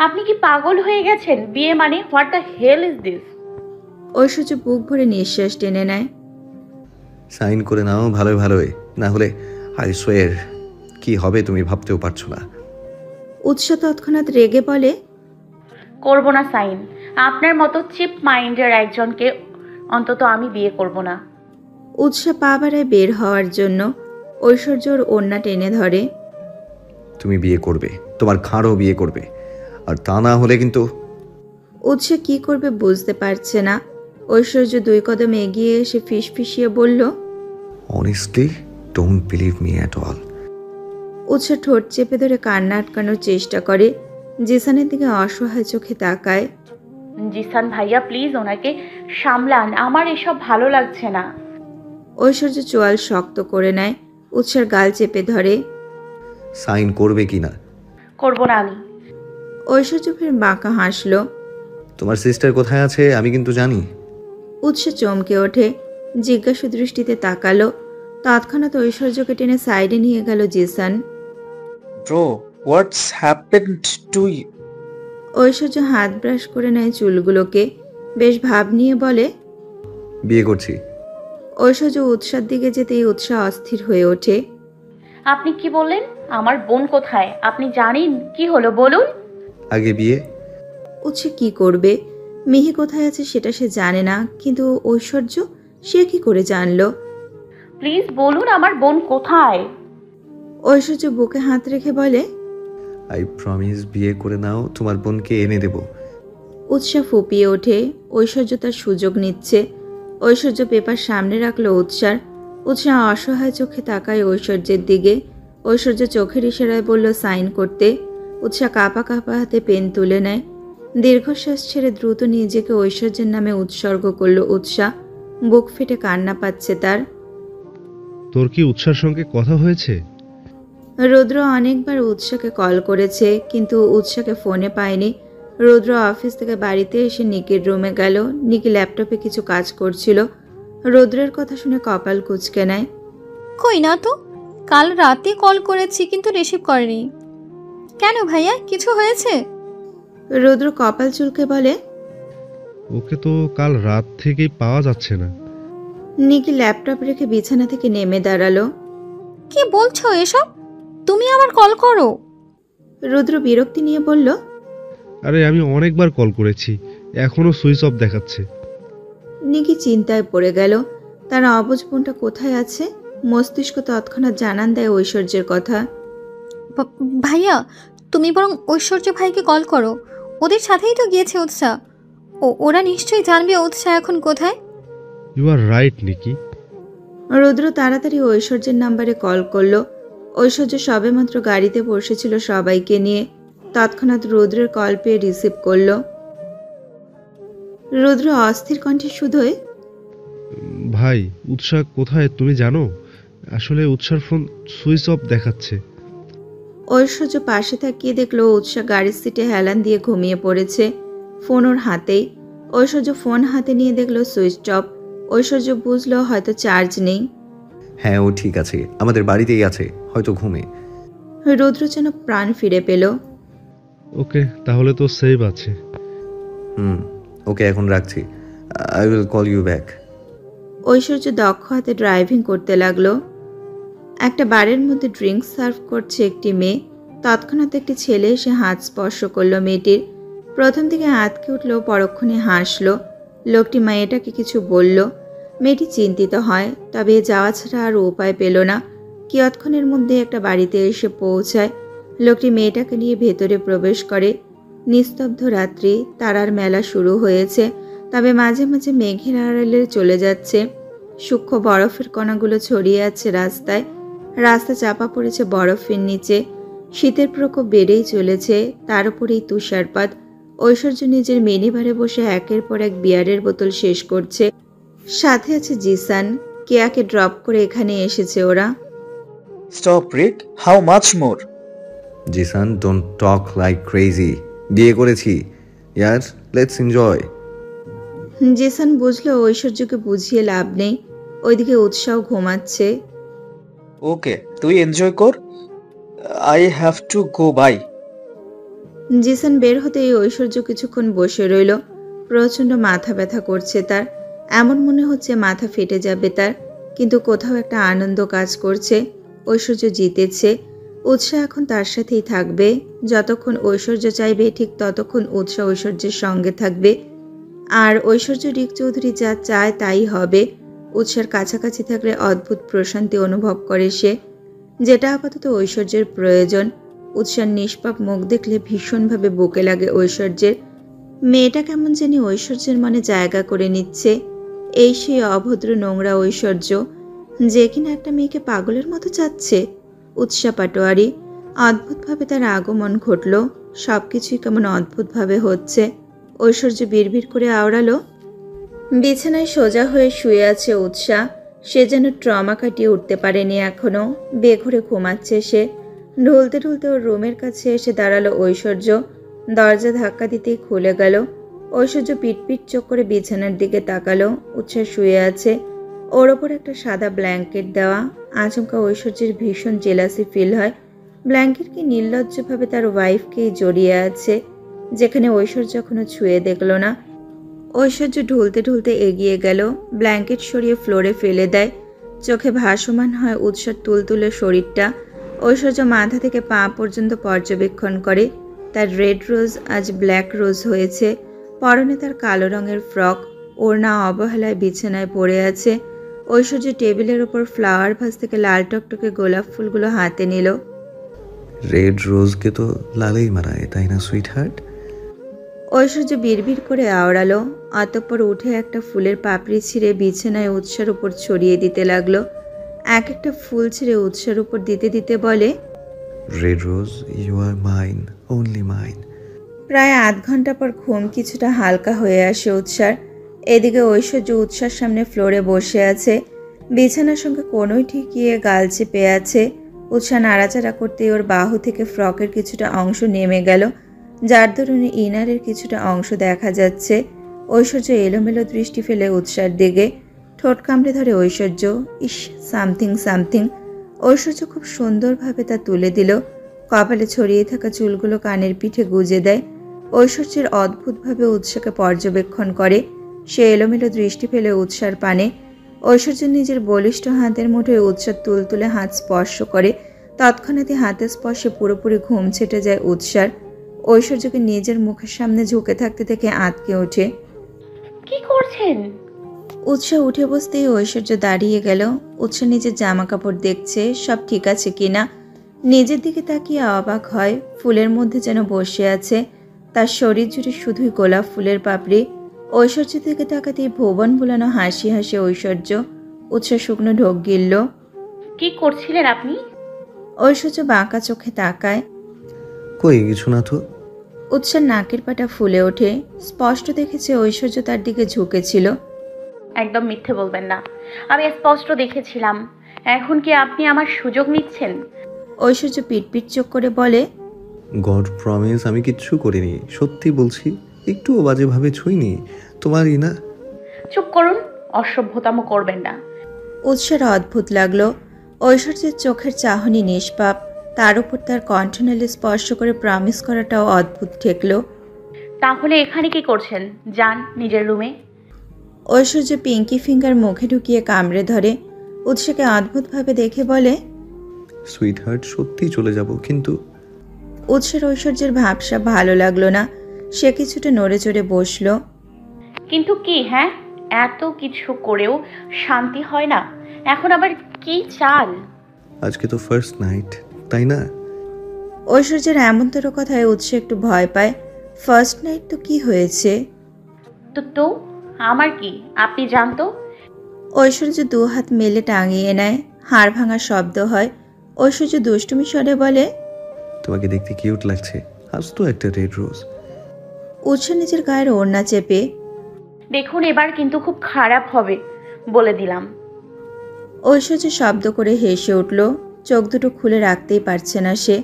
আপনি কি পাগল হয়ে গেছেন? বিয়ে মানে what the hell is this? Aishwarya বুক ভরে নিঃশ্বাস টেনে নেয়। সাইন করে নাও ভালোই ভালোই, না হলে আই সোয়ের কি হবে তুমি ভাবতেও পারছো না। উৎসা তৎক্ষণাৎ রেগে বলে, করব না সাইন। আপনার মতো চিপ মাইন্ডের একজনকে অন্তত আমি বিয়ে করব না। উৎসা পা বাড়ায় বের হওয়ার জন্য। ঐশ্বর্য ওর ওড়না টেনে ধরে। তুমি বিয়ে করবে, তোমার খাঁড়ও বিয়ে করবে, আর তা না হলে কিন্তু। উৎসা কি করবে বুঝতে পারছে না। ঐশ্বর্য 2 কদম এগিয়ে এসে ফিসফিসিয়ে বলল, honestly don't believe me at all. Utsa ঠোঁট চেপে ধরে কান্না আটকানোর চেষ্টা করে। জিসানের দিকে অসহায় চোখে তাকায়। জিসান ভাইয়া প্লিজ ওনাকে সামলান, আমার এসব ভালো লাগছে না। ঐশ্বর্য চোয়াল শক্ত করে নেয়। উৎসার গাল চেপে ধরে। সাইন করবে কি না? করব না আমি। ঐশ্বর্য ফের বাঁকা হাসল। তোমার সিস্টার কোথায় আছে আমি কিন্তু জানি। উৎসা চমকে ওঠে। জিজ্ঞাসু দৃষ্টিতে তাকালো। তৎক্ষণাৎ ঐশ্বর্যকে টেনে সাইডে নিয়ে গেল Zisan. Bro, what's happened to you? Aishwarya হাত ব্রাশ করে নেয় চুলগুলোকে। বেশ ভাব নিয়ে বলে, বিয়ে করছি। ঐশ্বর্য উৎসার দিকে যেতেই উৎসাহ অস্থির হয়ে ওঠে। আপনি কি বললেন? আমার বোন কোথায়? আপনি জানেন কি হলো বলুন। আগে বিয়ে। উৎসা কি করবে? মিহি কোথায় আছে সেটা সে জানে না, কিন্তু ঐশ্বর্য সে কি করে জানলো? প্লিজ বলুন আমার বোন কোথায়? ঐশ্বর্য বুকে হাত রেখে বলে, আই প্রমিস বিয়ে করে নাও, তোমার বোনকে এনে দেব। উৎসাহ ফুপিয়ে ওঠে। ঐশ্বর্য তার সুযোগ নিচ্ছে। ঐশ্বর্য পেপার সামনে রাখলো উৎসার। উৎসাহ অসহায় চোখে তাকায় ঐশ্বর্যের দিকে। ঐশ্বর্য চোখের ইশারায় বলল সাইন করতে। উৎসাহ কাঁপা কাঁপা হাতে পেন তুলে নেয়। দীর্ঘশ্বাস ছেড়ে দ্রুত নিজেকে ঐশ্বর্যের নামে উৎসর্গ করল উৎসাহ। বুক ফেটে কান্না পাচ্ছে তার। তোর কি উৎসার সঙ্গে কথা হয়েছে? রুদ্র অনেকবার উৎসাকে কল করেছে, কিন্তু উৎসাকে ফোনে পায়নি। রুদ্র অফিস থেকে বাড়িতে এসে নিকির রুমে গেল। নিকি ল্যাপটপে কিছু কাজ করছিল। রুদ্রের কথা শুনে কপাল কুঁচকে নেয়। কই না তো, কাল রাতে কল করেছি কিন্তু রিসিভ করেনি। কেন ভাইয়া, কিছু হয়েছে? রুদ্র কপাল চুলকে বলে, ওকে তো কাল রাত থেকেই পাওয়া যাচ্ছে না। নিকি ল্যাপটপ রেখে বিছানা থেকে নেমে দাঁড়ালো। কি বলছো এসব? তুমি আবার কল করো। রুদ্র বিরক্তি নিয়ে বলল, আরে আমি অনেকবার কল করেছি, এখনো সুইচ অফ দেখাচ্ছে। নিকি চিন্তায় পড়ে গেল। তার অবুঝ বোনটা কোথায় আছে? মস্তিষ্ক তৎক্ষণাৎ জানান দেয় ঐশ্বর্যের কথা। ভাইয়া, তুমি বরং ঐশ্বর্য ভাইকে কল করো। ওদের সাথেই তো গিয়েছে উৎসা। ওরা নিশ্চয়ই জানবে উৎসা এখন কোথায়। ইউ আর রাইট নিকি। রুদ্র তাড়াতাড়ি ঐশ্বর্যের নাম্বারে কল করলো। ঐশ্বর্য সবেমাত্র গাড়িতে বসেছিল সবাইকে নিয়ে। তৎক্ষণাৎ রুদ্রের কল পেয়ে রিসিভ করলো। রুদ্র অস্থির কণ্ঠে শুধোয়, ভাই উৎসাহ কোথায় তুমি জানো? আসলে উৎসার ফোন সুইচ অফ দেখাচ্ছে। ঐশ্বর্য পাশে তাকিয়ে দেখলো উৎসা গাড়ির সিটে হেলান দিয়ে ঘুমিয়ে পড়েছে, ফোন ওর হাতেই। ঐশ্বর্য ফোন হাতে নিয়ে দেখলো সুইচ অফ। ঐশ্বর্য বুঝলো হয়তো চার্জ নেই। হ্যাঁ, ও ঠিক আছে, আমাদের বাড়িতেই আছে, হয়তো ঘুমে। রুদ্র যেন প্রাণ ফিরে পেল। ওকে, তাহলে তো সেভ আছে। ওকে, এখন রাখছি। I will call you back. Aishwarya দক্ষ হাতে ড্রাইভিং করতে লাগলো। একটা বারের মধ্যে ড্রিঙ্কস সার্ভ করছে একটি মেয়ে। তৎক্ষণাৎ একটি ছেলে এসে হাত স্পর্শ করলো মেয়েটির। প্রথম দিকে আঁতকে উঠলো, পরক্ষণে হাসলো। লোকটি মেয়েটাকে কিছু বলল। মেয়েটি চিন্তিত হয়, তবে যাওয়া ছাড়া আর উপায় পেল না। কিয়ৎক্ষণের মধ্যে একটা বাড়িতে এসে পৌঁছায়। লোকটি মেয়েটাকে নিয়ে ভেতরে প্রবেশ করে। নিস্তব্ধ রাত্রি, তারার মেলা শুরু হয়েছে, তবে মাঝে মাঝে মেঘের আড়ালে চলে যাচ্ছে। সূক্ষ্ম বরফের কণাগুলো ছড়িয়ে আছে রাস্তায়। রাস্তা চাপা পড়েছে বরফের নিচে। শীতের প্রকোপ বেড়েই চলেছে, তার উপরেই তুষারপাত। ঐশ্বর্য নিজের মিনিবারে বসে একের পর এক বিয়ারের বোতল শেষ করছে। সাথে আছে জিসান। কেয়াকে ড্রপ করে এখানে এসেছে ওরা। Stop Rick, how much more? Jisan, don't talk like crazy. বিয়ে করেছি ইয়ার, লেটস এনজয়। জিসান বুঝলো ঐশ্বর্যকে বুঝিয়ে লাভ নেই। ওইদিকে উৎসাহ ঘুমাচ্ছে। ওকে, তুই এনজয় কর, I have to go bye. Jisan বের হতেই ঐশ্বর্য কিছুক্ষণ বসে রইল। প্রচণ্ড মাথা ব্যথা করছে তার। এমন মনে হচ্ছে মাথা ফেটে যাবে তার, কিন্তু কোথাও একটা আনন্দ কাজ করছে। ঐশ্বর্য জিতেছে। উৎসাহ এখন তার সাথেই থাকবে। যতক্ষণ ঐশ্বর্য চাইবে ঠিক ততক্ষণ উৎসাহ ঐশ্বর্যের সঙ্গে থাকবে। আর ঐশ্বর্য রিক চৌধুরী যা চায় তাই হবে। উৎসার কাছাকাছি থাকলে অদ্ভুত প্রশান্তি অনুভব করে সে, যেটা আপাতত ঐশ্বর্যের প্রয়োজন। উৎসার নিষ্পাপ মুখ দেখলে ভীষণভাবে বুকে লাগে ঐশ্বর্যের। মেয়েটা কেমন জানি ঐশ্বর্যের মনে জায়গা করে নিচ্ছে। এই সেই অভদ্র নোংরা ঐশ্বর্য, যে কিনা একটা মেয়েকে পাগলের মতো চাচ্ছে। উৎসা পাটোয়ারি। অদ্ভুতভাবে তার আগমন ঘটল। সবকিছুই কেমন অদ্ভুতভাবে হচ্ছে। ঐশ্বর্য বিড়বিড় করে আওড়ালো। বিছানায় সোজা হয়ে শুয়ে আছে উৎসা। সে যেন ট্রমা কাটিয়ে উঠতে পারেনি এখনো। বেঘরে ঘুমাচ্ছে সে। ঢুলতে ঢুলতে ওর রুমের কাছে এসে দাঁড়ালো ঐশ্বর্য। দরজা ধাক্কা দিতেই খুলে গেল। ঐশ্বর্য পিটপিট চোখ করে বিছানার দিকে তাকালো। উৎসা শুয়ে আছে, ওর ওপর একটা সাদা ব্ল্যাঙ্কেট দেওয়া। আচমকা ঐশ্বর্যের ভীষণ জেলাসি ফিল হয়। ব্ল্যাঙ্কেট কি নির্লজ্জভাবে তার ওয়াইফকেই জড়িয়ে আছে, যেখানে ঐশ্বর্য এখনো ছুঁয়ে দেখল না। ঐশ্বর্য ঢুলতে ঢুলতে এগিয়ে গেল, ব্ল্যাঙ্কেট সরিয়ে ফ্লোরে ফেলে দেয়। চোখে ভাসমান হয় উৎসার তুলতুলে শরীরটা। ঐশ্বর্য মাথা থেকে পা পর্যন্ত পর্যবেক্ষণ করে। তার রেড রোজ আজ ব্ল্যাক রোজ হয়েছে। পরনে তার কালো রঙের ফ্রক। ওড়না অবহেলায় বিছানায় পড়ে আছে। ঐশ্বর্য টেবিলের ওপর ফ্লাওয়ার ভাস থেকে লাল টকটকে গোলাপ ফুলগুলো হাতে নিল। রেড রোজকে তো লালেই মানায়, তাই না সুইট হার্ট? ঐশ্বর্য বিড়বিড় করে আওড়ালো। অতঃপর উঠে একটা ফুলের পাপড়ি ছিঁড়ে বিছানায় উৎসার উপর ছড়িয়ে দিতে লাগলো। এক একটা ফুল ছিঁড়ে উৎসার উপর দিতে দিতে বলে, red rose, you are mine, only mine. প্রায় আধ ঘন্টা পর ঘুম কিছুটা হালকা হয়ে আসে উৎসার। এদিকে ঐশ্বর্য উৎসার সামনে ফ্লোরে বসে আছে। বিছানার সঙ্গে কোনোই ঠেকিয়ে গাল চেপে আছে। উৎসা নাড়াচাড়া করতেই ওর বাহু থেকে ফ্রকের কিছুটা অংশ নেমে গেল, যার দরুন ইনারের কিছুটা অংশ দেখা যাচ্ছে। ঐশ্বর্য এলোমেলো দৃষ্টি ফেলে উৎসার দিকে। ঠোঁট কামড়ে ধরে ঐশ্বর্য। ইস, সামথিং সামথিং। ঐশ্বর্য খুব সুন্দরভাবে তা তুলে দিল। কপালে ছড়িয়ে থাকা চুলগুলো কানের পিঠে গুজে দেয়। ঐশ্বর্যের অদ্ভুতভাবে উৎসাকে পর্যবেক্ষণ করে। সে এলোমেলো দৃষ্টি ফেলে উৎসার পানে। ঐশ্বর্য নিজের বলিষ্ঠ হাতের মুঠোয় উৎসার তুলতুলে হাত স্পর্শ করে। তৎক্ষণাৎই হাতের স্পর্শে পুরোপুরি ঘুম ছেটে যায় উৎসার। ঐশ্বর্যকে নিজের মুখের সামনে ঝুঁকে থাকতে দেখে আঁতকে ওঠে। কি করছেন? উৎসাহ উঠে বসতেই ঐশ্বর্য দাঁড়িয়ে গেল। উৎসাহ নিজের জামা কাপড় দেখছে সব ঠিক আছে কিনা। নিজের দিকে তাকিয়ে অবাক হয়, ফুলের মধ্যে যেন বসে আছে। তার শরীর জুড়ে শুধুই গোলাপ ফুলের পাপড়ি। ঐশ্বর্য থেকে তাকাতেই ভুবন ভুলানো হাসি হাসে ঐশ্বর্য। উৎসাহ শুকনো ঢোক গিলল। কি করছিলেন আপনি? ঐশ্বর্য বাঁকা চোখে তাকায়। কই কিছু না তো। উৎসার নাকের পাটা ফুলে ওঠে। স্পষ্ট দেখেছে ঐশ্বর্য তার দিকে ঝুঁকেছিল। একদম মিথ্যে বলবেন না, আমি স্পষ্ট দেখেছিলাম। এখন কি আপনি আমার সুযোগ নিচ্ছেন? ঐশ্বর্য পিটপিট চোখ করে বলে, গড প্রমিস আমি কিচ্ছু করিনি, সত্যি বলছি। একটুও বাজেভাবে ছুঁইনি, তোমারই না। চুপ করুন, অসভ্যতামো করবেন না। উৎসার অদ্ভুত লাগলো। ঐশ্বর্যের চোখের চাহনি নিষ্পাপ, তার উপর তার কণ্ঠনালী স্পর্শ করে প্রমিস করাটাও অদ্ভুত ঠেকল। তাহলে এখানে কি করছেন? যান নিজের রুমে। ঐশ্বর্য পিঙ্কি ফিঙ্গার মুখে ঢুকিয়ে কামড়ে ধরে। উৎসাকে অদ্ভুতভাবে দেখে বলে, সুইট হার্ট সত্যি চলে যাব, কিন্তু উৎসের ঐশ্বর্যের ভাবসা ভালো লাগলো না। সে কিছুটা নড়ে চড়ে বসল। কিন্তু কি? হ্যাঁ, এত কিছু করেও শান্তি হয় না? এখন আবার কি চাল? আজকে তো ফার্স্ট নাইট, তাই না? ঐশ্বর্যের এমনতর কথায় উৎস একটু ভয় পায়। ফার্স্ট নাইট তো কি হয়েছে? তো আমার কি? আপনি জানতো? ঐশ্বর্য দু হাত মেলে টাঙিয়ে নেয়। হাড় ভাঙা শব্দ হয়। ঐশ্বর্য দুষ্টুমি স্বরে বলে, তোমাকে দেখতে কিউট লাগছে, আজ তো একটা রেড রোজ। উৎস নিজের গায়ের ওড়না চেপে, দেখুন এবার কিন্তু খুব খারাপ হবে বলে দিলাম। ঐশ্বর্য শব্দ করে হেসে উঠল। চোখ দুটো খুলে রাখতেই পারছে না সে।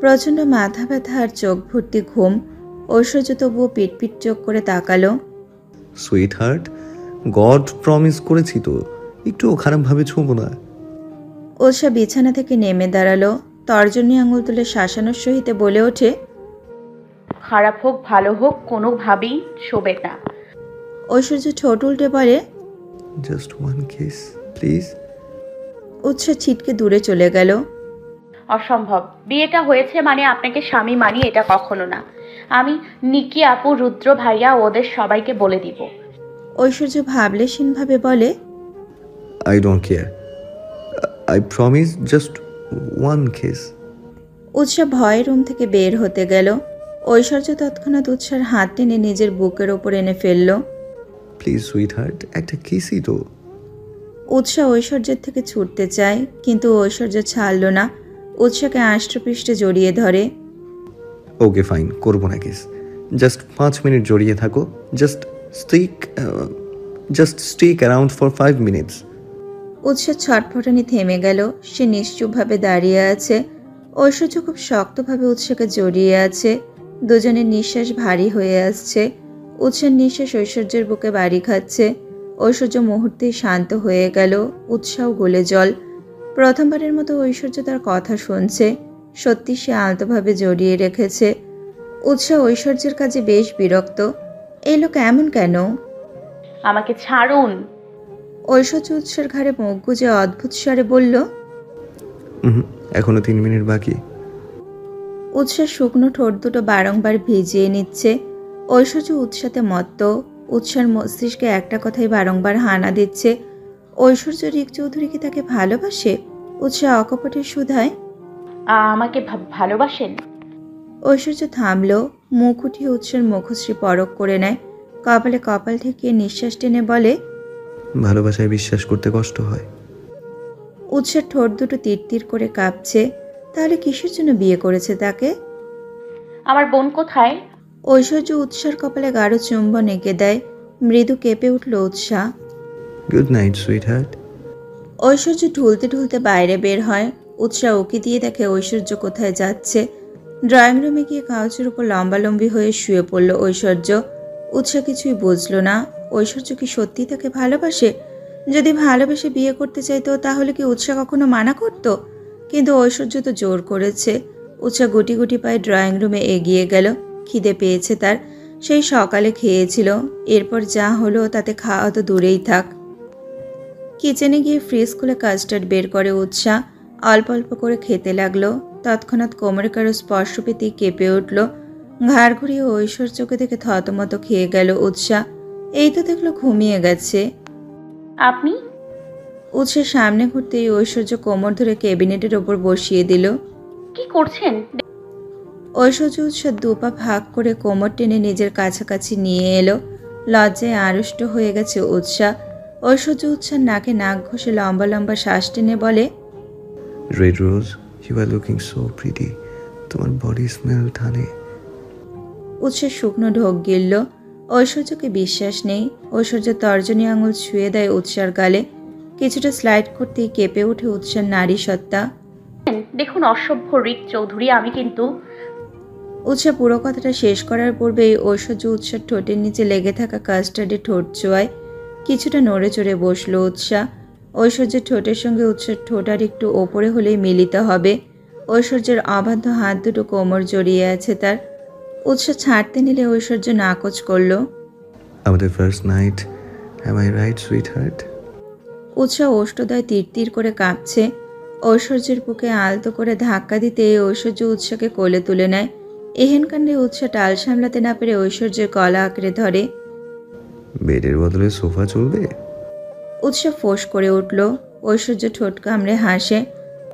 প্রচণ্ড মাথা ব্যথা আর চোখ ভর্তি ঘুম। ঐশ্বর্য তবুও পিটপিট চোখ করে তাকালো। সুইট হার্ট, গড প্রমিস করেছি তো, একটু খারাপভাবে ছুঁবো না। উৎসা বিছানা থেকে নেমে দাঁড়ালো। তর্জনী আঙুল তুলে শাসানোর সহিতে বলে ওঠে, খারাপ হোক ভালো হোক কোনোভাবেই শোবে না। ঐশ্বর্য ঠোঁট উল্টে বলে, জাস্ট ওয়ান কিস প্লিজ। উৎসা ছিটকে দূরে চলে গেল। অসম্ভব, বিয়েটা হয়েছে মানে আপনাকে স্বামী মানি এটা কখনো না। আমি নিকি আপু, রুদ্র ভাইয়া ওদের সবাইকে বলে দিব। ঐশ্বর্য ভাবলেশীনভাবে বলে, I don't care, I promise, just one kiss. Utsa ভয়ে রুম থেকে বের হতে গেল। ঐশ্বর্য তৎক্ষণাৎ উৎসার হাত টেনে নিজের বুকের ওপর এনে ফেলল। প্লিজ সুইট হার্ট, একটা কিসই তো। উৎসা ঐশ্বর্যের থেকে ছুটতে চায়, কিন্তু ঐশ্বর্য ছাড়ল না। উৎসাকে আষ্টপৃষ্টে জড়িয়ে ধরে। ওকে ফাইন, করবো না কিস, জাস্ট 5 মিনিট জড়িয়ে থাকো। Just stick around for 5 minutes. উৎসার ছটফটানি থেমে গেল। সে নিশ্চুপভাবে দাঁড়িয়ে আছে। ঐশ্বর্য খুব শক্তভাবে উৎসাকে জড়িয়ে আছে। দুজনের নিঃশ্বাস ভারী হয়ে আসছে। উৎসার নিঃশ্বাস ঐশ্বর্যের বুকে বাড়ি খাচ্ছে। ঐশ্বর্য মুহূর্তেই শান্ত হয়ে গেল। উৎসাহ গলে জল। প্রথমবারের মতো ঐশ্বর্য তার কথা শুনছে। সত্যি সে আলতোভাবে জড়িয়ে রেখেছে। উৎসাহ ঐশ্বর্যের কাজে বেশ বিরক্ত। এই লোক এমন কেন? আমাকে ছাড়ুন। ঐশ্বর্য উৎসার ঘাড়ে মুখ গুজে অদ্ভুত স্বরে বলল, এখনো 3 মিনিট বাকি। উৎসার শুকনো ঠোঁট দুটো বারংবার ভিজিয়ে নিচ্ছে। ঐশ্বর্য উৎসাতে মত্ত। উৎসার মস্তিষ্কে একটা কথাই বারংবার হানা দিচ্ছে, ঐশ্বর্য রিক চৌধুরী কি তাকে ভালোবাসে? উৎসাহ অকপটে শুধায়, আমাকে ভালোবাসেন? ঐশ্বর্য থামল। মুখ উঠিয়ে উৎসার মুখশ্রী পরক করে নেয়। কপালে কপাল ঠেকিয়ে নিঃশ্বাস টেনে বলে, ভালোবাসায় বিশ্বাস করতে কষ্ট হয়। উৎসার ঠোঁট দুটো তীর করে কাঁপছে। তাহলে কিসের জন্য বিয়ে করেছে তাকে? আমার বোন কোথায়? ঐশ্বর্য উৎসার কপালে গাঢ় চুম্বন এঁকে দেয়। মৃদু কেঁপে উঠল Utsah. Good night sweetheart. Aishwarya ঢুলতে ঢুলতে বাইরে বের হয়। উৎসাহ উকি দিয়ে দেখে ঐশ্বর্য কোথায় যাচ্ছে। ড্রয়িং রুমে গিয়ে কাউচের উপর লম্বালম্বি হয়ে শুয়ে পড়ল ঐশ্বর্য। উৎসাহ কিছুই বুঝল না। ঐশ্বর্য কি সত্যি তাকে ভালোবাসে? যদি ভালোবেসে বিয়ে করতে চাইতো তাহলে কি উৎসাহ কখনো মানা করত? কিন্তু ঐশ্বর্য তো জোর করেছে। উৎসাহ গুটি গুটি পায়ে ড্রয়িং রুমে এগিয়ে গেল। খিদে পেয়েছে তার। সেই সকালে খেয়েছিল। এরপর যা হলো তাতে খাওয়া তো দূরেই থাক। কিচেনে গিয়ে ফ্রিজ খুলে কাস্টার্ড বের করে উৎসাহ। অল্প অল্প করে খেতে লাগলো। তৎক্ষণাৎ কোমরে কারো স্পর্শ পেতেই কেঁপে উঠল। ঘাড় ঘুরিয়ে ঐশ্বর্যকে দেখে থতমত খেয়ে গেল উৎসাহ। এই তো দেখলো ঘুমিয়ে গেছে। আপনি? উৎসের সামনে ঘুরতেই ঐশ্বর্য কোমর ধরে ক্যাবিনেটের ওপর বসিয়ে দিল। কি করছেন? ঐশ্বর্য উৎসার দুপা ভাগ করে কোমর টেনে নিজের কাছাকাছি নিয়ে এলো। লজ্জায় আড়ষ্ট হয়ে গেছে উৎসাহ। ঐশ্বর্য উৎসার নাকে নাক ঘষে লম্বা লম্বা শ্বাস টেনে বলে, red rose, you are looking so pretty. তোমার বডি স্মেল টানে। উৎসার শুকনো ঢোক গিলল। ঐশ্বর্যকে বিশ্বাস নেই। ঐশ্বর্য তর্জনী আঙুল ছুঁয়ে দেয় উৎসার গালে। কিছুটা স্লাইড করতেই কেঁপে ওঠে উৎসার নারী সত্তা। দেখুন অসভ্য রিক চৌধুরী, আমি কিন্তু। উৎসা পুরো কথাটা শেষ করার পূর্বেই ঐশ্বর্য উৎসার ঠোঁটের নিচে লেগে থাকা কাস্টার্ডে ঠোঁট ছোঁয়ায়। কিছুটা নড়ে চড়ে বসলো উৎসাহ। ঐশ্বর্যের ঠোঁটের সঙ্গে উৎসার ঠোঁট আর একটু ওপরে হলেই মিলিত হবে। ঐশ্বর্যের অবাধ্য হাত দুটো কোমর জড়িয়ে আছে তার। উৎসাহ ছাড়তে নিলে ঐশ্বর্য নাকচ করলো। আমাদের first night, am I right sweet heart? উৎসাহ ওষ্ঠদয় তীর তীর করে কাঁপছে। ঐশ্বর্যের বুকে আলতো করে ধাক্কা দিতে ঐশ্বর্য উৎসাকে কোলে তুলে নেয়। এহেন কাণ্ডে উৎসাহ টাল সামলাতে না পেরে ঐশ্বর্যের গলা আঁকড়ে ধরে। বেডের বদলে সোফা চলবে? উৎসাহ ফোঁস করে উঠল। ঐশ্বর্য ঠোঁট কামড়ে হাসে।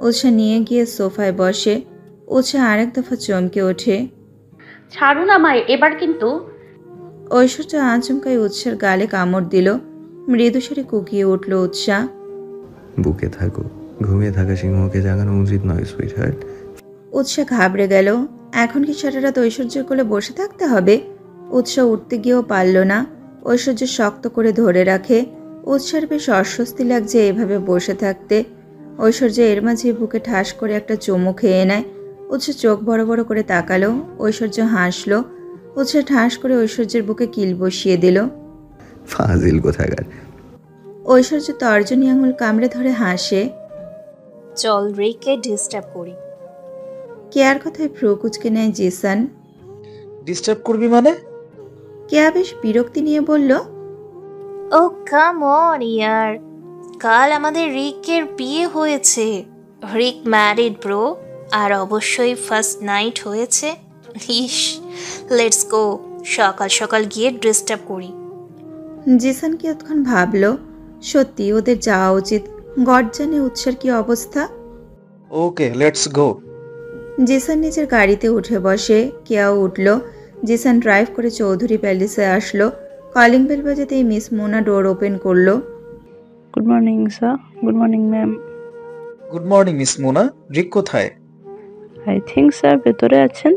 উৎসাহ নিয়ে গিয়ে সোফায় বসে। উৎসাহ আরেক দফা চমকে ওঠে। ছাড়ুন আমায়, এবার কিন্তু। ঐশ্বর্য আচমকাই উৎসার গালে কামড় দিল। মৃদুস্বরে কুকিয়ে উঠল উৎসাহ। বুকে থাকো, ঘুমিয়ে থাকা সিংহকে জাগানো উচিত নয় সুইট হার্ট। উৎসাহ ঘাবড়ে গেল। এখন কি সারা রাত ঐশ্বর্যের কোলে বসে থাকতে হবে? উৎসাহ উঠতে গিয়েও পারল না। ঐশ্বর্য শক্ত করে ধরে রাখে। উৎসার বেশ অস্বস্তি লাগছে এভাবে বসে থাকতে। ঐশ্বর্য এর মাঝে বুকে ঠাস করে একটা চুমু খেয়ে নেয়। উৎসাহ চোখ বড় বড় করে তাকালো। ঐশ্বর্য হাসলো। উৎসাহ ঠাস করে ঐশ্বর্যের বুকে কিল বসিয়ে দিল। ফাজিল কোথাকার। ঐশ্বর্য তর্জনী আঙুল কামড়ে ধরে হাসে। চল রিককে ডিস্টার্ব করি। কেয়ার কথায় ভ্রু কুচকে নেয় জিসান। ডিস্টার্ব করবি মানে? কেয়া বেশ বিরক্তি নিয়ে বলল, ও কাম অন ইয়ার, কাল আমাদের রিকের বিয়ে হয়েছে। রিক ম্যারিড ব্রো, আর অবশ্যই ফার্স্ট নাইট হয়েছে। ইস, লেটস গো, সকাল সকাল গিয়ে ডিস্টার্ব করি। জিসান কি এতক্ষণ ভাবলো সত্যি ওদের যাওয়া উচিত। গড জানে উৎসার কি অবস্থা। ওকে, লেটস গো। জিসান নিজের গাড়িতে উঠে বসে। কেয়াও উঠল। জিসান ড্রাইভ করে চৌধুরী প্যালেসে আসলো। কলিং বেল বাজাতেই মিস মোনা ডোর ওপেন করলো। Good morning sir. Good morning ma'am. Good morning Miss Mona. Rick কোথায়? আই থিঙ্ক স্যার ভেতরে আছেন,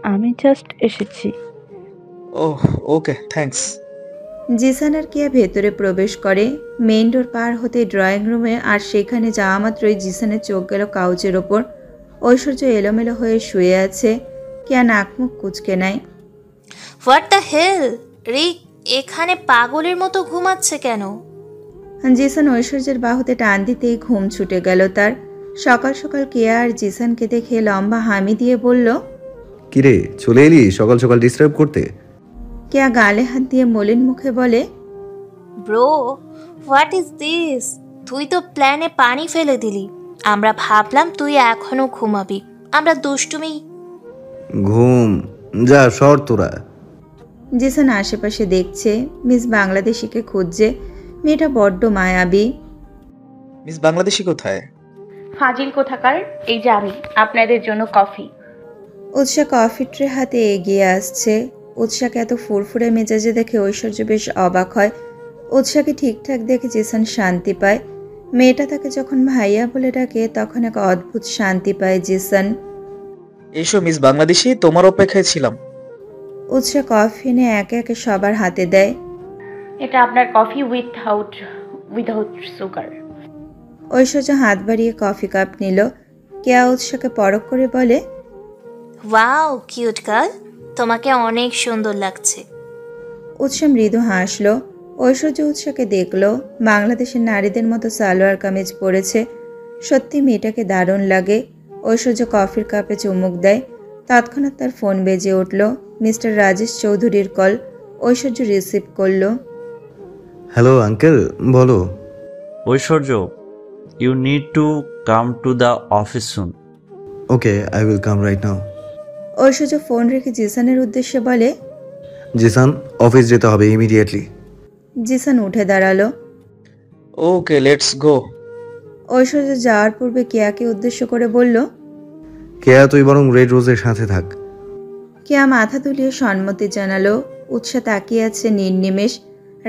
আমি জাস্ট এসেছি। ওহ, ওকে, থ্যাঙ্কস। জিসান আর কেয়া ভেতরে প্রবেশ করে। মেইন ডোর পার হতে ড্রয়িং রুমে, আর সেখানে যাওয়া মাত্রই জিসানের চোখ গেল কাউচের ওপর। ঐশ্বর্য এলোমেলো হয়ে শুয়ে আছে। কেয়া নাক মুখ কুচকে নেয়। হোয়াট দ্য হেল, রিক এখানে পাগলের মতো ঘুমাচ্ছে কেন? জিসান ঐশ্বর্যের বাহুতে টান দিতেই ঘুম ছুটে গেল তার। সকাল সকাল কেয়া আর জিসানকে দেখে লম্বা হামি দিয়ে বলল, কিরে, চলে এলি সকাল সকাল ডিস্টার্ব করতে? কেয়া গালে হাত দিয়ে মলিন মুখে বলে, ব্রো হোয়াট ইজ দিস? তুই তো প্ল্যানে পানি ফেলে দিলি। আমরা ভাবলাম তুই এখনো ঘুমাবি, আমরা দুষ্টুমি। ঘুম যা সর তোরা। জিসান আশেপাশে দেখছে। মিস বাংলাদেশিকে খুঁজছে। মেয়েটা বড্ড মায়াবী। মিস বাংলাদেশি কোথায়? ফাজিল কোথাকার, এই যে আমি আপনাদের জন্য কফি। উৎসাহ কফি ট্রে হাতে এগিয়ে আসছে। উৎসাহকে এত ফুরফুরে মেজাজে দেখে ঐশ্বর্য বেশ অবাক হয়। উৎসাহকে ঠিকঠাক দেখে জিসান শান্তি পায়। মেয়েটা তাকে যখন ভাইয়া বলে ডাকে তখন এক অদ্ভুত শান্তি পায় জিসান। এসো মিস বাংলাদেশি, তোমার অপেক্ষায় ছিলাম। উৎসাহ কফি এনে একে একে সবার হাতে দেয়। এটা আপনার কফি উইদাউট সুগার। ঐশ্বর্য হাত বাড়িয়ে কফি কাপ নিল। কেয়া উৎসাহকে পরখ করে বলে, ওয়াও কিউট গার্ল, তোমাকে অনেক সুন্দর লাগছে। উৎসাহ মৃদু হাসলো। ঐশ্বর্য উৎসাহকে দেখলো। বাংলাদেশের নারীদের মতো সালোয়ার কামিজ পরেছে। সত্যি মেয়েটাকে দারুণ লাগে। ঐশ্বর্য কফির কাপে চুমুক দেয়। তৎক্ষণাৎ তার ফোন বেজে উঠল। মিস্টার রাজেশ চৌধুরীর কল। ঐশ্বর্য রিসিভ করলো। হ্যালো আঙ্কেল, বলো। Aishwarya, you need to come to the office soon. Okay, I will come right now. Aishwarya phone রেখে জিসানের উদ্দেশ্যে বলে, জিসান, অফিস যেতে হবে ইমিডিয়েটলি। জিসান উঠে দাঁড়ালো। ওকে, লেটস গো। ঐশ্বর্য যাওয়ার পূর্বে কেয়াকে উদ্দেশ্য করে বলল, কেয়া তুই বরং রেড রোজের সাথে থাক। কেয়া মাথা তুলিয়ে সম্মতি জানালো। উৎসাহ তাকিয়ে আছে নির্নিমেষ,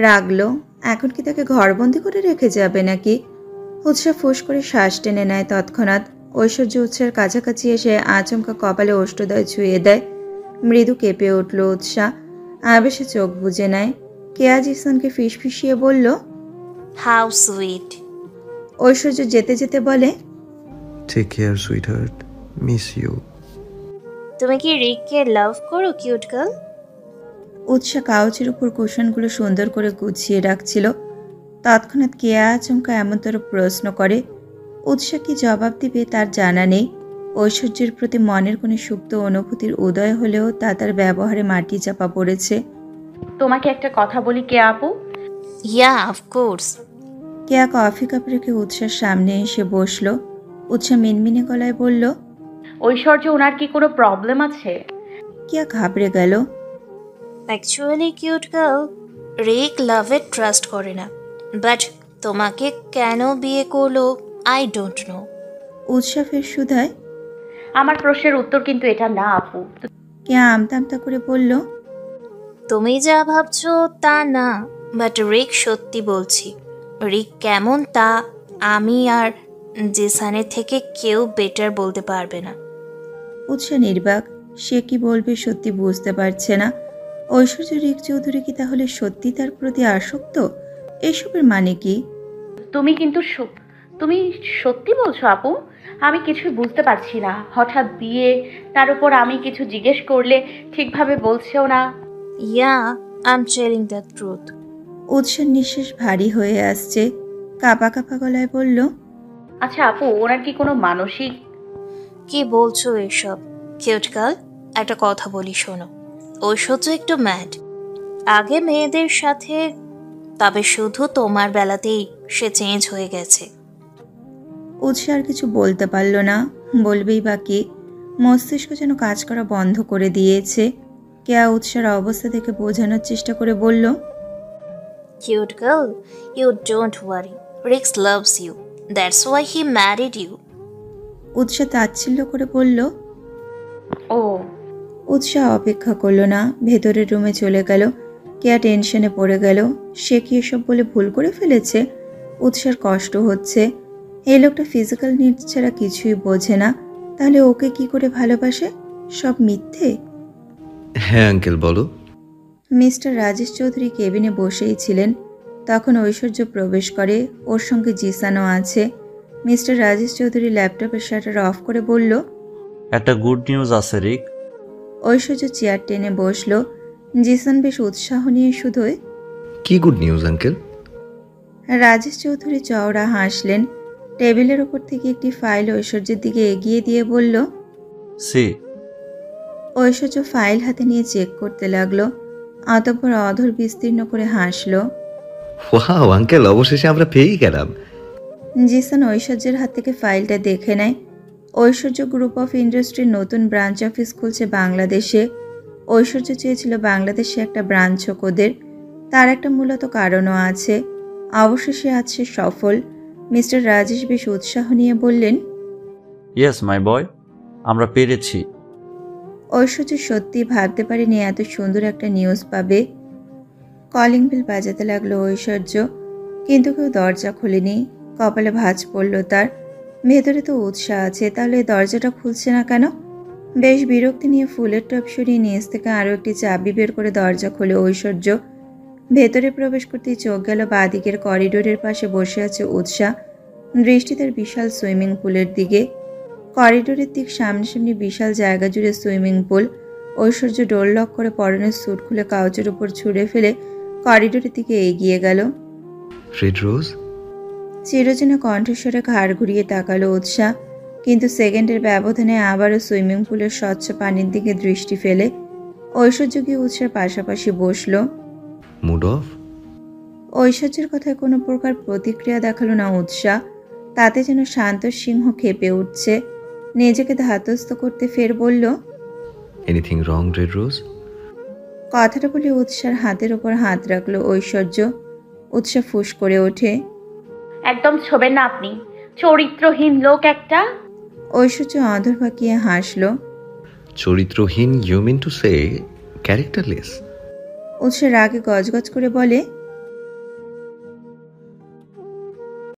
রাগলো। এখন কি তাকে ঘরবন্দি করে রেখে যাবে নাকি? উৎসাহ ফুস করে শ্বাস টেনে নেয় তৎক্ষণাৎ। ঐশ্বর্য উৎসাহের কাছাকাছি এসে আচমকা কপালে অষ্টদয় ছুঁয়ে দেয়। মৃদু কেঁপে উঠল উৎসাহ, আবেশে চোখ বুজে নেয়। কেয়া জিসানকে ফিসফিসিয়ে বলল, হাউ সুইট। ঐশ্বর্য যেতে যেতে বলে, take care sweet heart, miss you. তুমি কি রিককে লাভ করো কিউট গার্ল? উৎসাহ কাউচের উপর কুশনগুলো সুন্দর করে গুছিয়ে রাখছিল। তৎক্ষণাৎ কেয়া আচমকা এমনতর প্রশ্ন করে। উৎসাহ কি জবাব দিবে তার জানা নেই। ঐশ্বর্যের প্রতি মনের কোনো সুপ্ত অনুভূতির উদয় হলেও তা তার ব্যবহারে মাটি চাপা পড়েছে। তোমাকে একটা কথা বলি কে আপু? ইয়া, অফকোর্স। কেয়া কফি কাপ রেখে উৎসার সামনে এসে বসলো। উৎসাহ মিনমিনে গলায় বলল, ঐশ্বর্য ওনার কি কোনো প্রবলেম আছে? কেয়া ঘাবড়ে গেল। অ্যাকচুয়ালি কিউট গার্ল, রিক লাভে ট্রাস্ট করে না, বাট তোমাকে কেন বিয়ে করলো আই ডোন্ট নো। উৎসাহ ফের শুধায়। আমার প্রশ্নের উত্তর কিন্তু এটা না আপু। কেয়া আমতা আমতা করে বলল, তুমি যা ভাবছো তা না, বাট রিক সত্যি বলছি। রিক কেমন তা আমি আর জেসানের থেকে কেউ বেটার বলতে পারবে না। উৎসাহ নির্বাক, সে কি বলবে সত্যি বুঝতে পারছে না। ঐশ্বর্য রিক চৌধুরী কি তাহলে সত্যি তার প্রতি আসক্ত? এসবের মানে কি? তুমি সত্যি বলছো আপু? আমি কিছুই বুঝতে পারছি না। হঠাৎ বিয়ে, তার উপর আমি কিছু জিজ্ঞেস করলে ঠিকভাবে বলছেও না। Yeah, I am telling the truth. Utsah নিঃশ্বাস ভারী হয়ে আসছে, কাঁপা কাঁপা গলায় বলল, আচ্ছা আপু, ওনার কি কোনো মানসিক? কি বলছো এসব? কিউট গার্ল, একটা কথা বলি শোনো। ঐশ্বর্য একটু ম্যাড। আগে মেয়েদের সাথে, তবে শুধু তোমার বেলাতেই সে চেঞ্জ হয়ে গেছে। উৎসাহ আর কিছু বলতে পারল না, বলবেই বা কি। মস্তিষ্ক যেন কাজ করা বন্ধ করে দিয়েছে। কেয়া উৎসার অবস্থা থেকে বোঝানোর চেষ্টা করে বলল, cute girl, you don't worry, Rick's loves you, that's why he married you. Utsah তাচ্ছিল্য করে বলল, ও। উৎসাহ অপেক্ষা করল না, ভেতরের রুমে চলে গেল। কেয়া টেনশনে পড়ে গেল। সে কি এসব বলে ভুল করে ফেলেছে? উৎসার কষ্ট হচ্ছে। এই লোকটা ফিজিক্যাল নিডস ছাড়া কিছুই বোঝে না। তাহলে ওকে কি করে ভালোবাসে? সব মিথ্যে। হ্যাঁ আঙ্কেল বলো। মিস্টার রাজেশ চৌধুরী কেবিনে বসেই ছিলেন। তখন ঐশ্বর্য প্রবেশ করে, ওর সঙ্গে জিসানও আছে। মিস্টার রাজেশ চৌধুরী ল্যাপটপের শাটার অফ করে বলল, একটা গুড নিউজ আছে রিক। ঐশ্বর্য চেয়ার টেনে বসলো। জিসান বেশ উৎসাহ নিয়ে শুধোয়, কি good news uncle? Rajesh Chowdhury চওড়া হাসলেন। টেবিলের ওপর থেকে একটি ফাইল ঐশ্বর্যের দিকে এগিয়ে দিয়ে বলল, সি। ঐশ্বর্য ফাইল হাতে নিয়ে চেক করতে লাগলো। অতঃপর অধর বিস্তীর্ণ করে হাসলো। ওয়াও আঙ্কেল, অবশেষে আমরা পেয়েই গেলাম। জিসান ঐশ্বর্যের হাত থেকে ফাইলটা দেখে নেয়। ঐশ্বর্য গ্রুপ অফ ইন্ডাস্ট্রির নতুন ব্রাঞ্চ অফিস খুলছে বাংলাদেশে। ঐশ্বর্য চেয়েছিল বাংলাদেশে একটা ব্রাঞ্চ হোক ওদের। তার একটা মূলত কারণও আছে। অবশেষে আজ সে সফল। মিস্টার রাজেশ বেশ উৎসাহ নিয়ে বললেন, ইয়েস মাই বয়, আমরা পেরেছি। ঐশ্বর্য সত্যি ভাবতে পারেনি এত সুন্দর একটা নিউজ পাবে। কলিং বেল বাজাতে লাগলো ঐশ্বর্য, কিন্তু কেউ দরজা খোলেনি। কপালে ভাঁজ পড়ল তার। ভেতরে তো উৎসাহ আছে, তাহলে দরজাটা খুলছে না কেন? বেশ বিরক্তি নিয়ে ফুলের টব সরিয়ে নিচ থেকে আরও একটি চাবি বের করে দরজা খোলে ঐশ্বর্য। ভেতরে প্রবেশ করতেই চোখ গেল বাঁদিকের করিডোরের পাশে বসে আছে উৎসাহ। দৃষ্টি তার বিশাল সুইমিং পুলের দিকে। করিডোরের দিক সামনাসামনি বিশাল জায়গা জুড়ে সুইমিং পুল। ঐশ্বর্য ডোর লক করে পরনের স্যুট খুলে কাউচের উপর ছুঁড়ে ফেলে করিডোরের দিকে এগিয়ে গেল। Red rose? চিরচেনা কণ্ঠস্বরে ঘাড় ঘুরিয়ে তাকালো উৎসাহ, কিন্তু সেকেন্ডের ব্যবধানে আবারও সুইমিং পুলের স্বচ্ছ পানির দিকে দৃষ্টি ফেলে ঐশ্বর্য গিয়ে উৎসার পাশাপাশি বসল। Mood off? ঐশ্বর্যের কথায় কোনো প্রকার প্রতিক্রিয়া দেখালো না উৎসাহ। তাতে যেন শান্ত সিংহ ক্ষেপে উঠছে। নিজেকে ধাতস্থ করতে ফের বলল, এনিথিং রং রেড রোজ? কথাটা বলে উৎসার হাতের ওপর হাত রাখলো ঐশ্বর্য। উৎসাহ ফুঁস করে ওঠে, একদম ছোবেন না আপনি, চরিত্রহীন লোক একটা। ঐশ্বর্য অধর পাকিয়ে হাসলো। চরিত্রহীন, you mean to say characterless? Utsa রাগে গজগজ করে বলে,